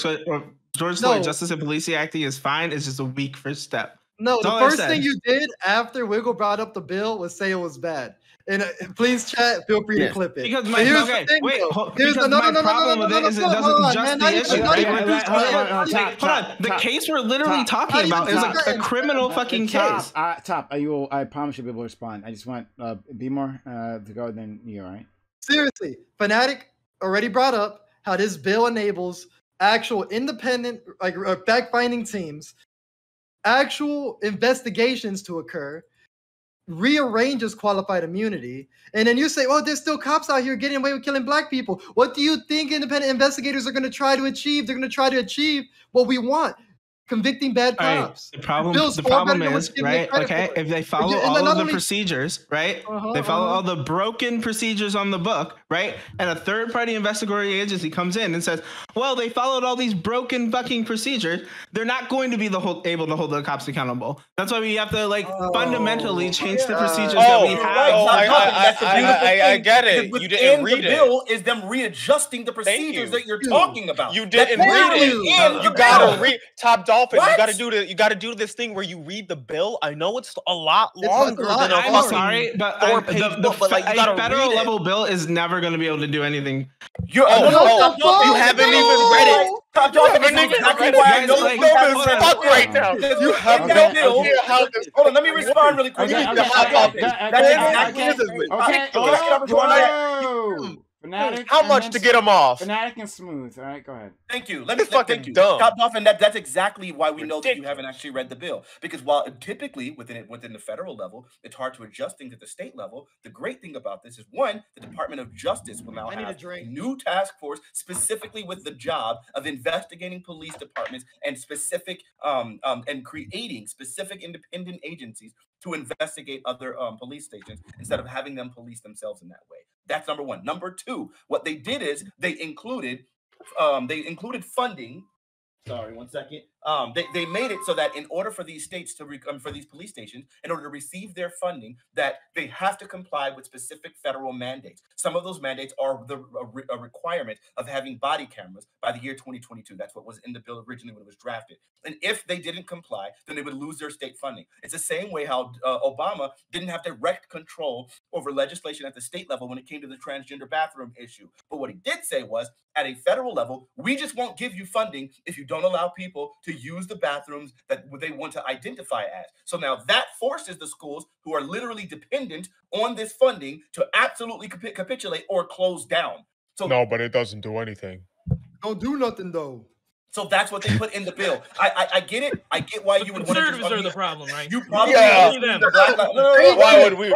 S8: George
S2: No.
S8: Floyd Justice and Policing Act is fine. It's just a weak first step.
S2: No,
S8: That's
S2: the
S8: all I
S2: first
S8: said.
S2: thing you did after Wiggle brought up the bill was say it was bad. And please, chat, feel free to
S7: Yes.
S2: clip it.
S8: Because
S2: But
S8: my
S2: here's
S8: okay,
S2: the thing,
S8: wait,
S2: though. Here's
S8: because
S2: the,
S8: my problem with it is it
S2: hold
S8: doesn't
S2: on,
S8: just
S2: man,
S8: the
S2: not
S8: issue,
S2: even- not
S8: right?
S2: even
S8: Hold
S2: do
S8: on,
S2: that.
S8: hold on. The case we're literally
S1: Top,
S8: talking about is
S2: top,
S8: a criminal fucking case.
S1: Top. I promise you'll be able to respond. I just want BMore to go, then you, all right?
S2: Seriously, Fanatic already brought up how this bill enables actual independent, like fact-finding teams, actual investigations to occur, rearranges qualified immunity, and then you say, "Oh, there's still cops out here getting away with killing black people." What do you think independent investigators are going to try to achieve? They're going to try to achieve what we want: convicting bad
S8: All right,
S2: cops.
S8: the problem
S2: Bill's far
S8: is,
S2: better than what's given
S8: right?
S2: credit
S8: Okay,
S2: for.
S8: if they follow
S2: And
S8: all
S2: not
S8: of the
S2: only-
S8: procedures, right? They follow all the broken procedures on the book, right? And a third-party investigatory agency comes in and says, "Well, they followed all these broken fucking procedures. They're not going to be able to hold the cops accountable." That's why we have to fundamentally change the procedures that we
S5: You're
S8: have.
S5: right.
S6: Oh,
S5: That's the beautiful
S6: I
S5: thing,
S6: get it.
S5: because
S6: You didn't
S5: within
S6: read
S5: the
S6: it.
S5: bill is them readjusting the procedures that you're talking about.
S6: You
S5: That's
S6: didn't read
S5: literally
S6: it.
S5: in
S6: You
S5: the
S6: gotta
S5: bill.
S6: read Top Dolphin.
S5: What?
S6: You gotta do this thing where you read the bill. I know it's a lot
S2: It's a
S6: longer
S2: lot.
S6: than a
S2: I'm
S6: fucking
S8: Sorry, but
S6: four-page book, but like you gotta
S8: a federal
S6: read it.
S8: level bill is never going to be able to do anything.
S5: You're,
S6: Oh,
S5: Top Dolphin,
S6: you haven't even read it.
S5: Top Dolphin, this is
S6: haven't even
S5: exactly
S6: read
S5: why I
S8: it.
S5: know
S8: Guys,
S5: you haven't
S8: hold
S5: read
S8: on.
S6: Fuck
S5: the
S6: right
S5: bill.
S6: now.
S5: Because
S6: You
S5: in
S6: have
S5: that
S6: no
S5: bill,
S6: idea how this
S5: hold on, let me respond really quick.
S1: Okay,
S5: Top Dolphin. That's exactly
S1: Fanatic.
S6: How much to get him off?
S1: Fanatic and Smooth. All right, go ahead.
S5: Thank you.
S6: It's fucking
S5: thank you.
S6: dumb.
S5: Top Dolphin, that's exactly why we know that you
S6: Ridiculous.
S5: haven't actually read the bill. Because while typically within the federal level, it's hard to adjust things at the state level. The great thing about this is, one, the Department of Justice will now
S2: I need a
S5: have a
S2: drink.
S5: new task force specifically with the job of investigating police departments and specific and creating specific independent agencies to investigate other police stations instead of having them police themselves in that way. That's number one. Number two, what they did is they included funding. Sorry, one second. They made it so that in order for these states to for these police stations, in order to receive their funding, that they have to comply with specific federal mandates. Some of those mandates are a requirement of having body cameras by the year 2022. That's what was in the bill originally when it was drafted. And if they didn't comply, then they would lose their state funding. It's the same way how Obama didn't have direct control over legislation at the state level when it came to the transgender bathroom issue. But what he did say was, at a federal level, we just won't give you funding if you don't allow people to use the bathrooms that they want to identify as. So now that forces the schools who are literally dependent on this funding to absolutely capitulate or close down. So
S9: No, but it doesn't do anything.
S2: Don't do nothing though.
S5: So that's what they put in the bill. I get it. I get why
S4: The
S5: you would want to
S4: conservatives are the problem, right?
S5: You probably
S6: Yeah.
S5: listen to the Black Lives.
S6: Why would we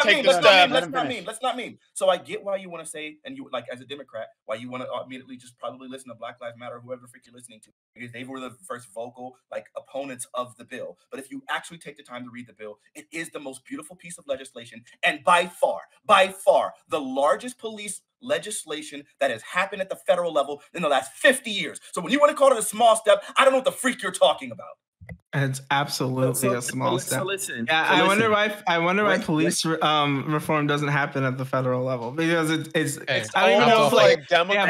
S6: take the step?
S5: Let's not meme. So I get why you want to say, and you like as a Democrat, why you want to immediately just probably listen to Black Lives Matter, whoever the freak you're listening to, because they were the first vocal like opponents of the bill. But if you actually take the time to read the bill, it is the most beautiful piece of legislation, and by far, the largest police legislation that has happened at the federal level in the last 50 years. So when you want to call it a small step, I don't know what the freak you're talking about.
S8: It's absolutely a small step. I wonder why police reform doesn't happen at the federal level, because it's
S9: I don't even know if like Democrats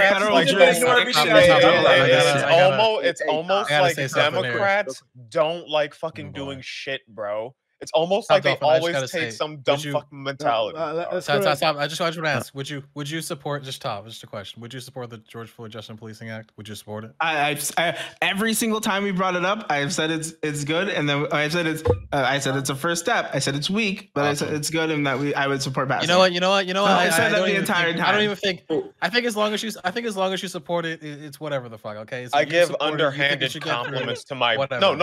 S9: it's almost like Democrats don't like fucking doing shit, bro. It's almost like they always take some dumb fucking mentality.
S3: Stop. I just want to ask: Would you support? Just a question. Would you support the George Floyd Justice and Policing Act? Would you support it?
S8: I every single time we brought it up, I've said it's good, and then I said it's a first step. I said it's weak, but I said it's good, and that I would support passing.
S3: You know what? I said that the entire time. I don't even think. I think as long as you support it, it's whatever the fuck. Okay. So
S9: I give underhanded compliments to my. No.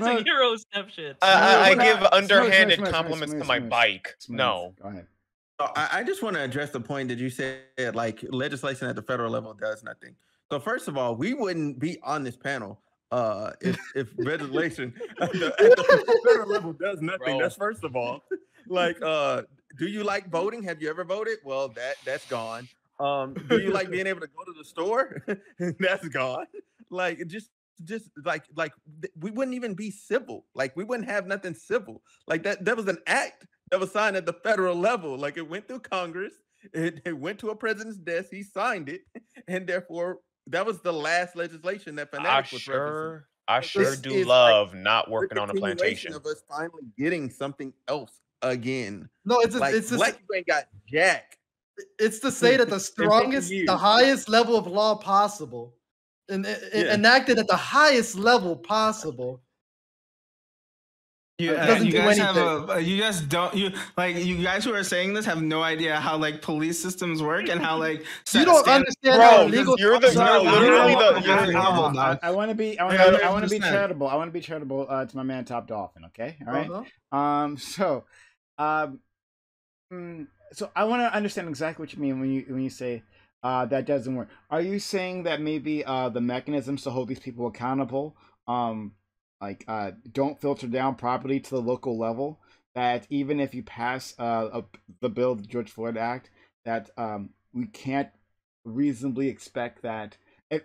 S4: That's a Euro step shit.
S9: I give underhanded compliments to my bike. No.
S1: Go ahead.
S7: I just want to address the point that you said, like legislation at the federal level does nothing. So first of all, we wouldn't be on this panel if legislation at the federal level does nothing. Bro. That's first of all. Like, do you like voting? Have you ever voted? Well, that's gone. Do you like being able to go to the store? That's gone. Like, just like we wouldn't even be civil. Like, we wouldn't have nothing civil. Like that was an act that was signed at the federal level. Like, it went through Congress, it went to a president's desk, he signed it, and therefore that was the last legislation that Fanatic was referencing.
S6: I sure do love not working on a plantation.
S7: Of us finally getting something else again.
S2: No, it's
S7: like,
S2: it's
S7: black people ain't got jack.
S2: It's to say that the strongest, the highest level of law possible, and enacted at the highest level possible.
S8: You guys who are saying this have no idea how like police systems work and how like
S2: you don't understand how legal.
S1: I want to be charitable. I want to be charitable to my man Top Dolphin. Okay, all right. So I want to understand exactly what you mean when you say that doesn't work. Are you saying that maybe the mechanisms to hold these people accountable don't filter down properly to the local level, that even if you pass the bill, the George Floyd Act, that we can't reasonably expect that,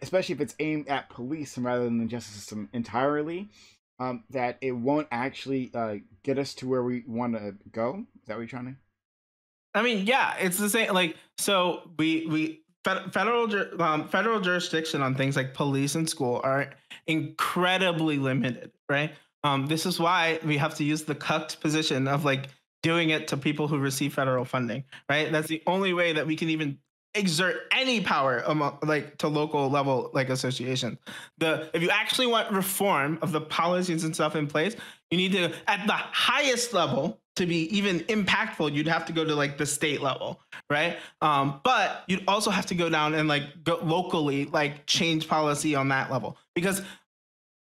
S1: especially if it's aimed at police rather than the justice system entirely, that it won't actually get us to where we want to go? Is that what you're trying to?
S8: I mean, yeah, it's the same. Like, so federal jurisdiction on things like police and school are incredibly limited, right? This is why we have to use the cucked position of like doing it to people who receive federal funding, right? That's the only way that we can even exert any power to local level like associations. If you actually want reform of the policies and stuff in place, you need to, at the highest level, to be even impactful, you'd have to go to like the state level, right? But you'd also have to go down and like go locally, like change policy on that level, because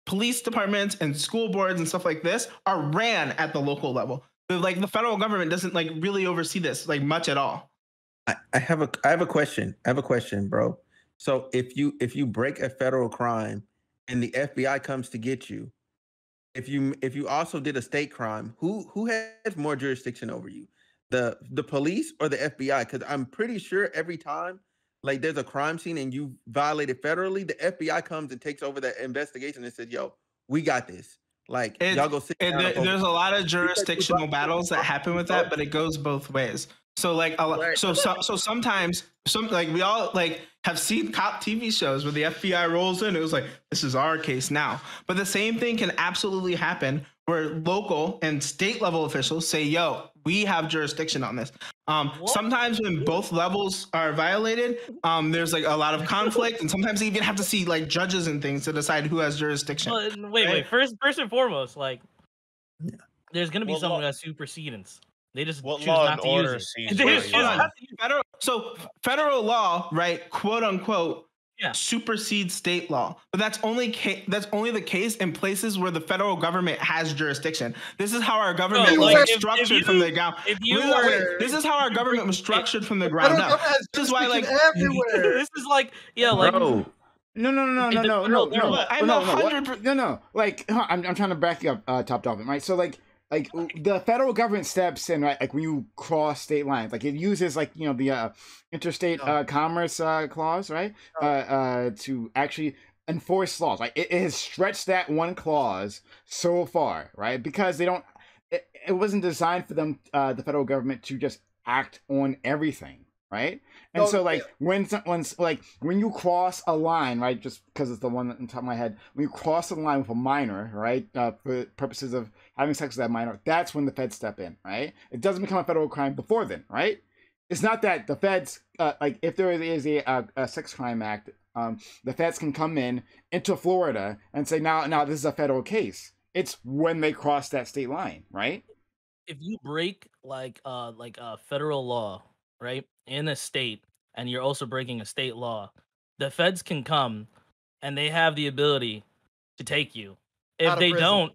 S8: police departments and school boards and stuff like this are ran at the local level. The federal government doesn't like really oversee this like much at all.
S7: I have a question. I have a question, bro. So if you break a federal crime and the FBI comes to get you, if you also did a state crime, who has more jurisdiction over you, the police or the FBI? Because I'm pretty sure every time like there's a crime scene and you violated federally, the FBI comes and takes over that investigation and says, "Yo, we got this." Like, y'all go sit down.
S8: There's a lot of jurisdictional battles that happen with that, but it goes both ways. So like so sometimes we all like have seen cop TV shows where the FBI rolls in. It was like, this is our case now. But the same thing can absolutely happen where local and state level officials say, yo, we have jurisdiction on this. Sometimes when both levels are violated, there's like a lot of conflict, and sometimes they even have to see like judges and things to decide who has jurisdiction.
S4: Wait. First and foremost, like there's gonna be someone who has supersedence. They just choose not to use it.
S8: So federal law, right, quote unquote, supersedes state law. But that's only the case in places where the federal government has jurisdiction. This is how our government was structured from the ground. This is how our government was structured from the ground up. This is why, like,
S2: everywhere.
S4: This is like, like.
S7: Bro.
S1: No. Like, I'm trying to back you up, Top Dolphin, right? So like the federal government steps in, right? Like when you cross state lines, like it uses like the interstate commerce clause, right? To actually enforce laws. Like it has stretched that one clause so far, right? Because they don't. It wasn't designed for them, the federal government, to just act on everything, right? And so, like, when you cross a line, right, just because it's the one on top of my head, when you cross a line with a minor, right, for purposes of having sex with that minor, that's when the feds step in, right? It doesn't become a federal crime before then, right? It's not that the feds, like, if there is a sex crime act, the feds can come into Florida and say, now this is a federal case. It's when they cross that state line, right?
S4: If you break like a federal law, right, in a state, and you're also breaking a state law, the feds can come and they have the ability to take you. If they don't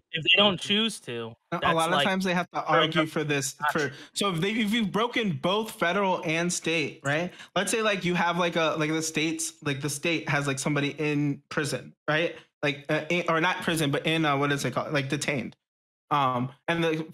S4: choose to,
S8: a lot of times they have to argue for this. So if you've broken both federal and state, right? Let's say like you have the state has like somebody in prison, right? Like or not prison, but in what is it called? Like detained. And the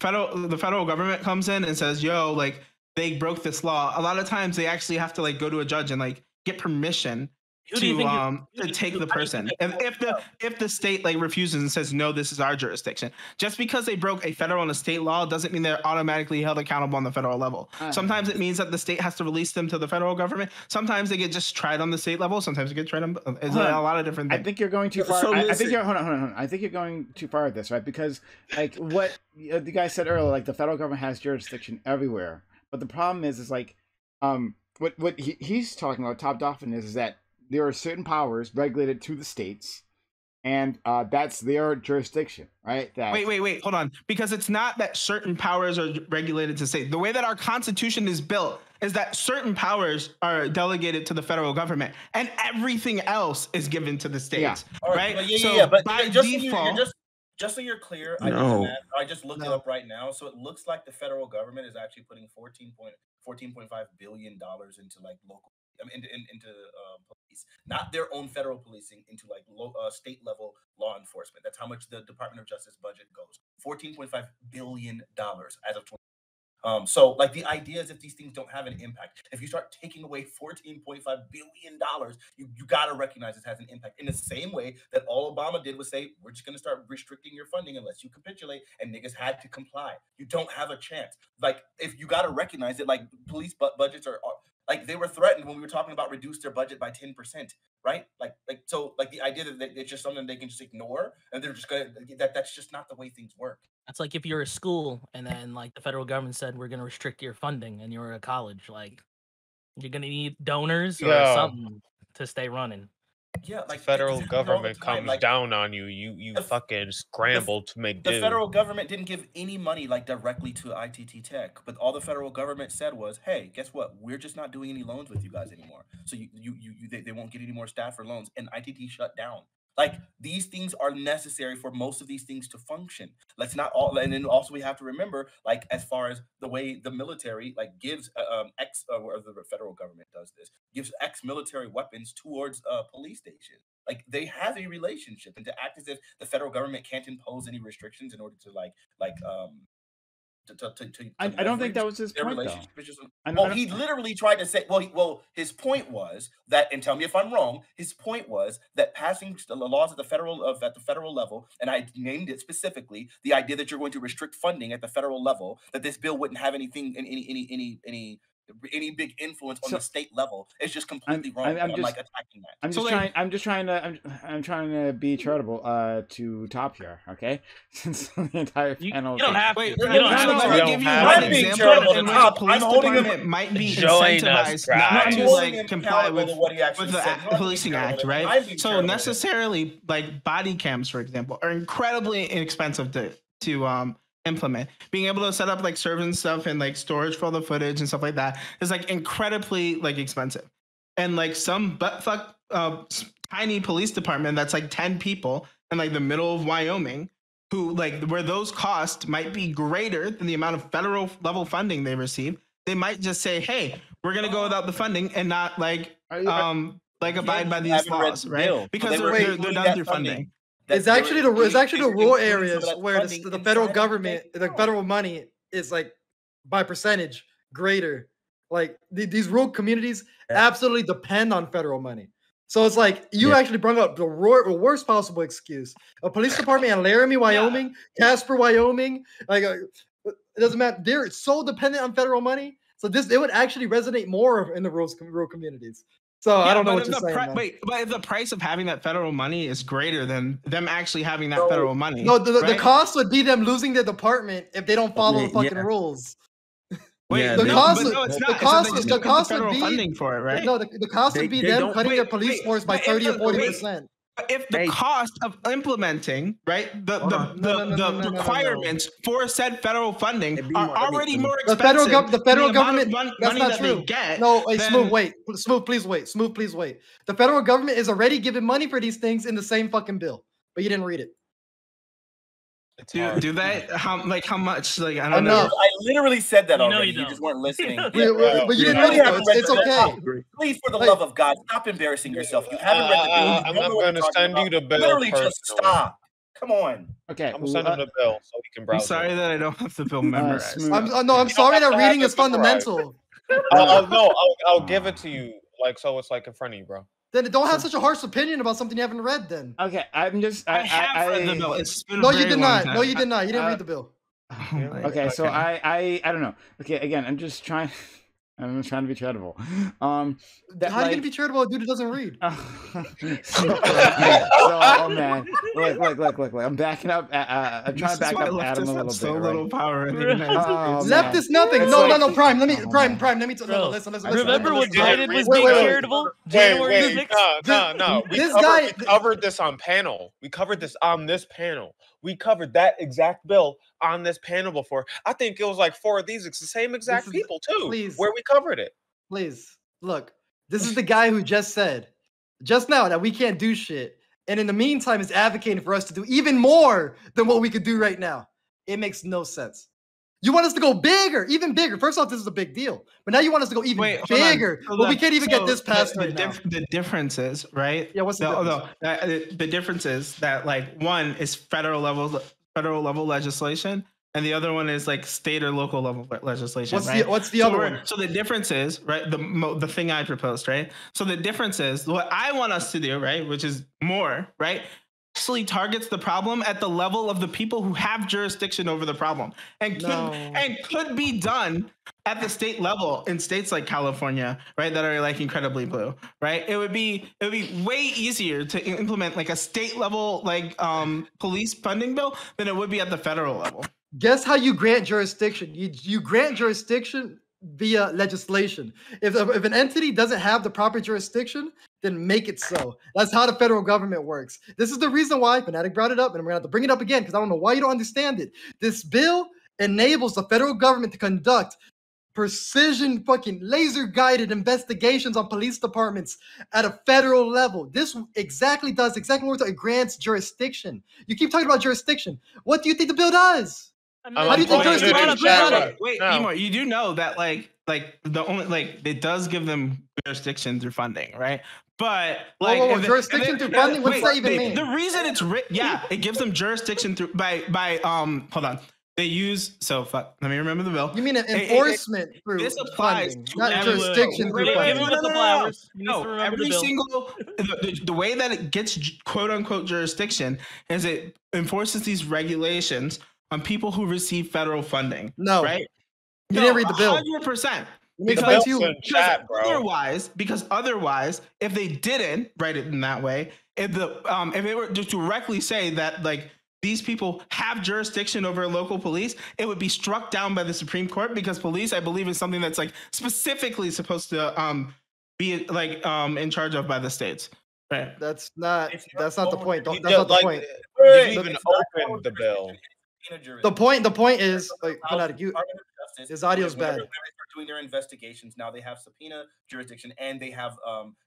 S8: federal government comes in and says, yo, like they broke this law. A lot of times they actually have to like go to a judge and like get permission to take the person. And if the state like refuses and says, no, this is our jurisdiction, just because they broke a federal and a state law doesn't mean they're automatically held accountable on the federal level. Sometimes it means that the state has to release them to the federal government. Sometimes they get just tried on the state level. Sometimes they get tried on a lot of different things.
S1: I think you're going too far.
S7: So
S1: I think you're hold on. I think you're going too far with this, right? Because like what the guy said earlier, like the federal government has jurisdiction everywhere. But the problem is like what he's talking about, Top Dolphin, is that there are certain powers regulated to the states, and that's their jurisdiction, right?
S8: Wait, hold on. Because it's not that certain powers are regulated to state. The way that our Constitution is built is that certain powers are delegated to the federal government, and everything else is given to the states, right?
S5: But
S8: by
S5: just
S8: default,
S5: just so you're clear, I just looked it up right now. So it looks like the federal government is actually putting $14.5 billion into like local. Into police, not their own federal policing, into like state level law enforcement. That's how much the Department of Justice budget goes. $14.5 billion as of 20. So like the idea is if these things don't have an impact, if you start taking away $14.5 billion, you got to recognize it has an impact. In the same way that all Obama did was say, we're just going to start restricting your funding unless you capitulate, and niggas had to comply. You don't have a chance. Like if you got to recognize it, like police budgets are like they were threatened when we were talking about reduce their budget by 10%, right? Like the idea that it's just something they can just ignore and they're just gonna that's just not the way things work.
S4: That's like if you're a school and then like the federal government said we're gonna restrict your funding and you're a college, like you're gonna need donors or something to stay running.
S5: Yeah, like
S6: the federal government comes down on you. You fucking scramble to make do.
S5: The federal government didn't give any money like directly to ITT Tech, but all the federal government said was, "Hey, guess what? We're just not doing any loans with you guys anymore. So they won't get any more staff or loans." And ITT shut down. Like these things are necessary for most of these things to function. Let's not all, and then also we have to remember, like as far as the way the military like gives or the federal government does this, gives ex-military weapons towards police stations. Like they have a relationship, and to act as if the federal government can't impose any restrictions in order to
S1: I don't think that was his point,
S5: though. He literally tried to say, his point was that, and tell me if I'm wrong, his point was that passing the laws at the federal level, and I named it specifically, the idea that you're going to restrict funding at the federal level, that this bill wouldn't have anything, any big influence on the state level. It's just completely wrong. I'm just attacking that.
S1: I'm trying to be charitable to Top here, okay? Since the entire panel.
S4: You don't have to.
S8: You don't have to. Give you one example in which a police department might be incentivized not to like comply with the Policing Act, right? So necessarily, like body cams, for example, are incredibly inexpensive to implement. Being able to set up like servers and stuff and like storage for all the footage and stuff like that is like incredibly like expensive. And like some buttfuck tiny police department that's like 10 people in like the middle of Wyoming, who like where those costs might be greater than the amount of federal level funding they receive, they might just say, "Hey, we're gonna go without the funding and not like abide by these laws, right?" Because they're done through funding.
S2: It's actually the rural areas where the federal government, the federal money is like by percentage greater. Like these rural communities absolutely depend on federal money. So it's like you actually brought up the worst possible excuse. A police department in Laramie, Wyoming, Casper, Wyoming, like it doesn't matter. They're so dependent on federal money. So it would actually resonate more in the rural communities. So I don't know what you're saying.
S8: But if the price of having that federal money is greater than them actually having that federal money,
S2: the cost would be them losing their department if they don't follow the fucking rules. The cost would be
S8: funding for it, right?
S2: No, the cost would be them cutting their police force by 30 or 40%.
S8: If the cost of implementing the requirements for said federal funding are already more expensive,
S2: the federal government that's not true. No, Smooth, please wait. The federal government is already giving money for these things in the same fucking bill, but you didn't read it.
S8: Do they? How much? Like I don't know.
S5: I literally said that already. You just weren't listening.
S2: But you didn't read it. It's okay.
S5: Please, for the love of God, stop embarrassing yourself. You haven't read the bill.
S6: I'm not going to send you the bill.
S5: Literally, just stop. Come on.
S1: Okay.
S6: I'm sending him the bill so we can browse.
S8: I'm sorry that I don't have the bill memorized.
S2: I'm sorry that reading is fundamental.
S6: I'll give it to you. Like so, it's like in front of you, bro.
S2: Then don't have such a harsh opinion about something you haven't read. Then
S1: okay, I
S8: have read the bill. It's been
S2: no, you did not. No, you did not. You didn't read the bill.
S1: Okay, so I don't know. Okay, again, I'm just trying. I'm trying to be charitable.
S2: How are you gonna be charitable, dude? Who doesn't read?
S1: Oh man, look! I'm backing up. I'm trying to back up Adam a little bit.
S8: So little power.
S2: Left is nothing. No, Prime. Let me. Listen.
S4: Remember when Biden was being charitable? January 6th.
S6: No. We covered this on panel. We covered this on this panel. We covered that exact bill on this panel before. I think it was like 4 of these. It's the same exact people too.
S2: Please,
S6: where we covered it.
S2: Please look. This is the guy who just said just now that we can't do shit, and in the meantime is advocating for us to do even more than what we could do right now. It makes no sense. You want us to go bigger, even bigger. First off, this is a big deal, but now you want us to go even bigger. But we can't even get this past right now.
S8: The difference is, right?
S2: Yeah, what's the difference?
S8: The difference is that like one is federal level legislation, and the other one is like state or local level legislation.
S2: What's the other one?
S8: So the difference is, right? The thing I proposed, right? So the difference is what I want us to do, right? Which is more, right? Actually targets the problem at the level of the people who have jurisdiction over the problem, and could be done at the state level in states like California, right, that are like incredibly blue, right? It would be way easier to implement like a state level like police funding bill than it would be at the federal level.
S2: Guess how you grant jurisdiction? You grant jurisdiction via legislation. If an entity doesn't have the proper jurisdiction, then make it so. That's how the federal government works. This is the reason why Fanatic brought it up, and I'm gonna have to bring it up again because I don't know why you don't understand it. This bill enables the federal government to conduct precision fucking laser guided investigations on police departments at a federal level. This exactly what we're talking. It grants jurisdiction. You keep talking about jurisdiction. What do you think the bill does? How do you think jurisdiction?
S8: Wait, BMore, you do know that like the only like it does give them jurisdiction through funding, right? But like
S2: jurisdiction through funding, what does that even mean?
S8: The reason it's it gives them jurisdiction through by hold on. They use let me remember the bill.
S2: You mean enforcement through
S8: this applies
S2: funding, not jurisdiction through funding.
S8: No, every single the way that it gets quote unquote jurisdiction is it enforces these regulations on people who receive federal funding.
S2: No,
S8: right?
S2: You didn't read the bill.
S8: 100%. Because otherwise, if they didn't write it in that way, if it were to directly say that like these people have jurisdiction over local police, it would be struck down by the Supreme Court because police, I believe, is something that's like specifically supposed to be like in charge of by the states. Right.
S2: That's not the point. That's not the point.
S6: You even opened the bill.
S2: The point is, like, Fanatic, his audio's bad.
S5: Whenever they start doing their investigations, now they have subpoena jurisdiction, and they have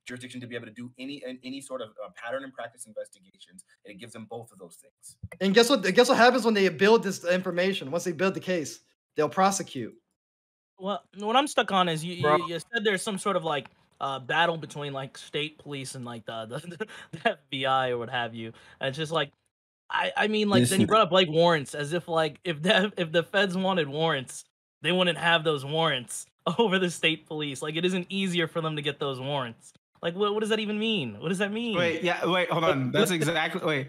S5: jurisdiction to be able to do any sort of pattern and practice investigations. And it gives them both of those things.
S2: And guess what? Guess what happens when they build this information? Once they build the case, they'll prosecute.
S4: Well, what I'm stuck on is you said there's some sort of like battle between like state police and like the FBI or what have you. And it's just like, I mean, like, then you brought up like warrants, as if like if the feds wanted warrants, they wouldn't have those warrants over the state police. Like, it isn't easier for them to get those warrants. Like, what does that even mean? What does that mean?
S8: Wait, hold on. That's exactly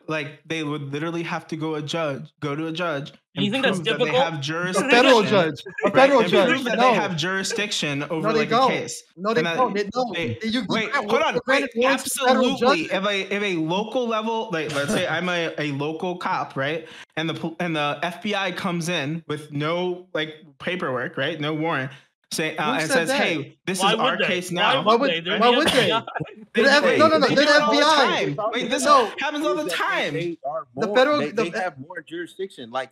S8: like they would literally have to go to a judge.
S4: And you think that's difficult?
S8: They have jurisdiction.
S2: A federal judge. A federal judge.
S8: Prove that they have jurisdiction over like a case.
S2: No, they don't. Wait,
S8: hold on. Absolutely. If a local level, like let's say I'm a local cop, right? And the FBI comes in with no like paperwork, right? No warrant. And says, "Hey, this is our case now."
S2: Why would they? No, they're the FBI.
S8: Wait, this happens all the time.
S7: They have more jurisdiction. Like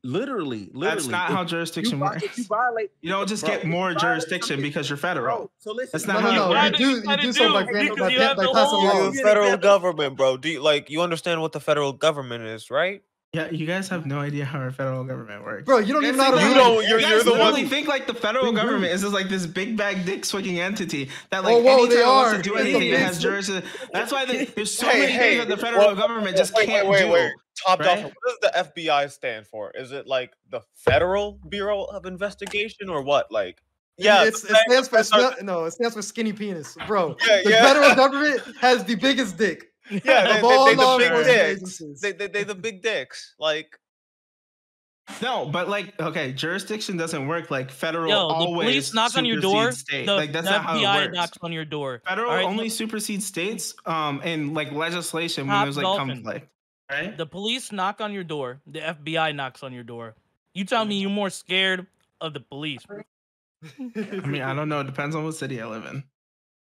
S7: literally.
S8: That's not how jurisdiction works.
S7: If you violate,
S8: you don't just get more jurisdiction because you're federal.
S7: So listen,
S8: that's not how it works.
S2: You do something like
S6: the federal government, bro. Do you understand what the federal government is, right?
S8: Yeah, you guys have no idea how our federal government works.
S2: Bro, you don't even know how to
S8: you're the one who think like the federal government is just like this big bag dick swinging entity that like
S2: anytime
S8: it wants to do anything it has jurisdiction. That's why there's so many things that the federal government just can't do.
S6: Top off, what does the FBI stand for? Is it like the Federal Bureau of Investigation or what? Like, yeah,
S2: it stands for skinny penis, bro. The federal government has the biggest dick.
S6: Yeah, they the big dicks. They the big dicks. Like,
S8: no, but like, okay, jurisdiction doesn't work like federal.
S4: The police knock on your door.
S8: State. Like that's not how it works.
S4: Knocks on your door.
S8: Federal only supersedes states. In like legislation when there's like conflict. Right.
S4: The police knock on your door. The FBI knocks on your door. You tell me you're more scared of the police.
S8: I mean, I don't know. It depends on what city I live in.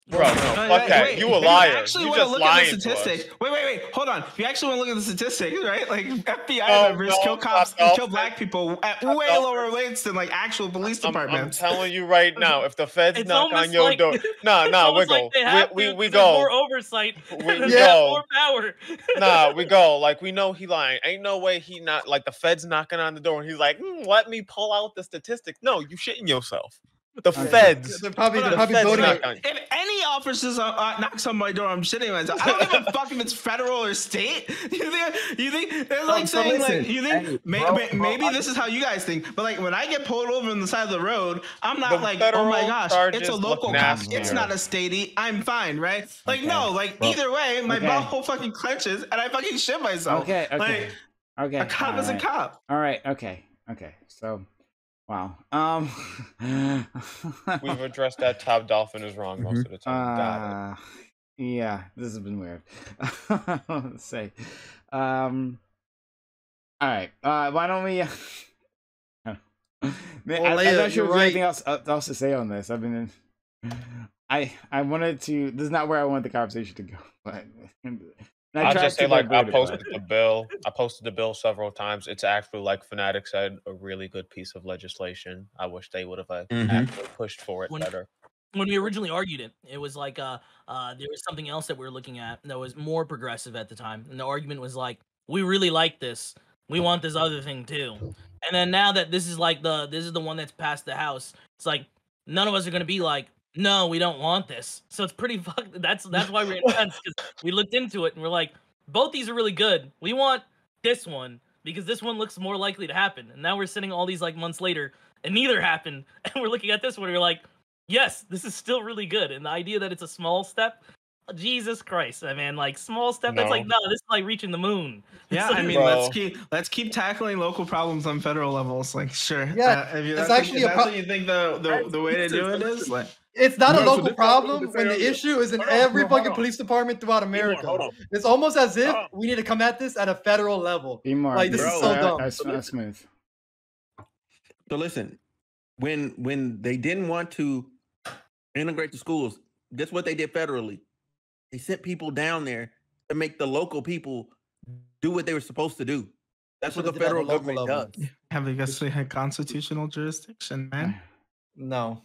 S6: Bro, no, okay, you a liar. You just lying to us.
S8: Wait, hold on. If you actually want to look at the statistics, right? Like FBI members kill cops and kill black people at way lower rates than like actual police departments.
S6: I'm telling you right now, if the feds knock on your door, Wiggle.
S4: Like
S6: we go.
S4: More oversight.
S6: We go.
S4: More power.
S6: We go. Like we know he lying. Ain't no way he not like the feds knocking on the door and he's like, let me pull out the statistics. No, you shitting yourself. The feds.
S2: They're probably voting.
S8: If any officers knocks on my door, I'm shitting myself. I don't give a fuck if it's federal or state. You think they're like saying like you think maybe this is how you guys think, but like when I get pulled over on the side of the road, I'm not like, oh my gosh, it's a local cop, it's not a statey, I'm fine, right? Like no, like either way, my butthole fucking clenches and I fucking shit myself.
S1: Okay.
S8: A cop is a cop.
S1: All right. Okay. So. Wow.
S6: We've addressed that. Top Dolphin is wrong most of the time. Got it.
S1: Yeah, this has been weird. Let's say. All right. Why don't we? Man, I'm not sure if there's anything else to say on this. I mean, I wanted to. This is not where I want the conversation to go, but.
S6: I'll just say, like, I posted the bill. I posted the bill several times. It's actually, like Fanatic said, a really good piece of legislation. I wish they would have actually pushed for it better.
S4: When we originally argued it, it was like there was something else that we were looking at that was more progressive at the time, and the argument was like, we really like this. We want this other thing too. And then now that this is like this is the one that's passed the House, it's like none of us are gonna be like, no, we don't want this. So it's pretty fucked. That's why we're intense, because we looked into it and we're like, both these are really good. We want this one because this one looks more likely to happen. And now we're sitting all these like months later and neither happened. And we're looking at this one and we're like, yes, this is still really good. And the idea that it's a small step, Jesus Christ, man, like small step. No. That's like, no, this is like reaching the moon.
S8: Yeah,
S4: like,
S8: I mean, let's keep tackling local problems on federal levels. Like, sure.
S2: Yeah,
S8: it's actually that's what you think the way to do it is. Like,
S2: it's not a local problem when the issue is in every fucking police department throughout America. It's almost as if we need to come at this at a federal level. Like this is so dumb.
S1: That's smooth.
S7: So listen, when they didn't want to integrate the schools, guess what they did federally? They sent people down there to make the local people do what they were supposed to do. That's what the federal government does.
S8: Have you guys had constitutional jurisdiction, man?
S2: No.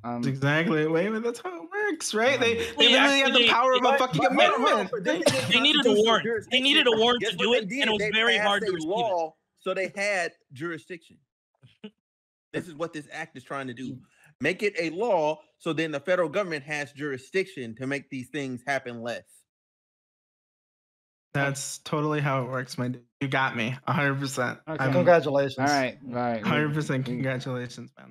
S8: That's exactly. Wait, but that's how it works, right? They literally have the power of a fucking amendment.
S4: They needed a warrant. They needed a warrant to do it, and it was very hard to receive
S7: law, so they had jurisdiction. This is what this act is trying to do. Make it a law, so then the federal government has jurisdiction to make these things happen less.
S8: That's totally how it works, my dude. You got me, 100%.
S2: Okay. Congratulations.
S1: All right.
S8: 100% congratulations, man.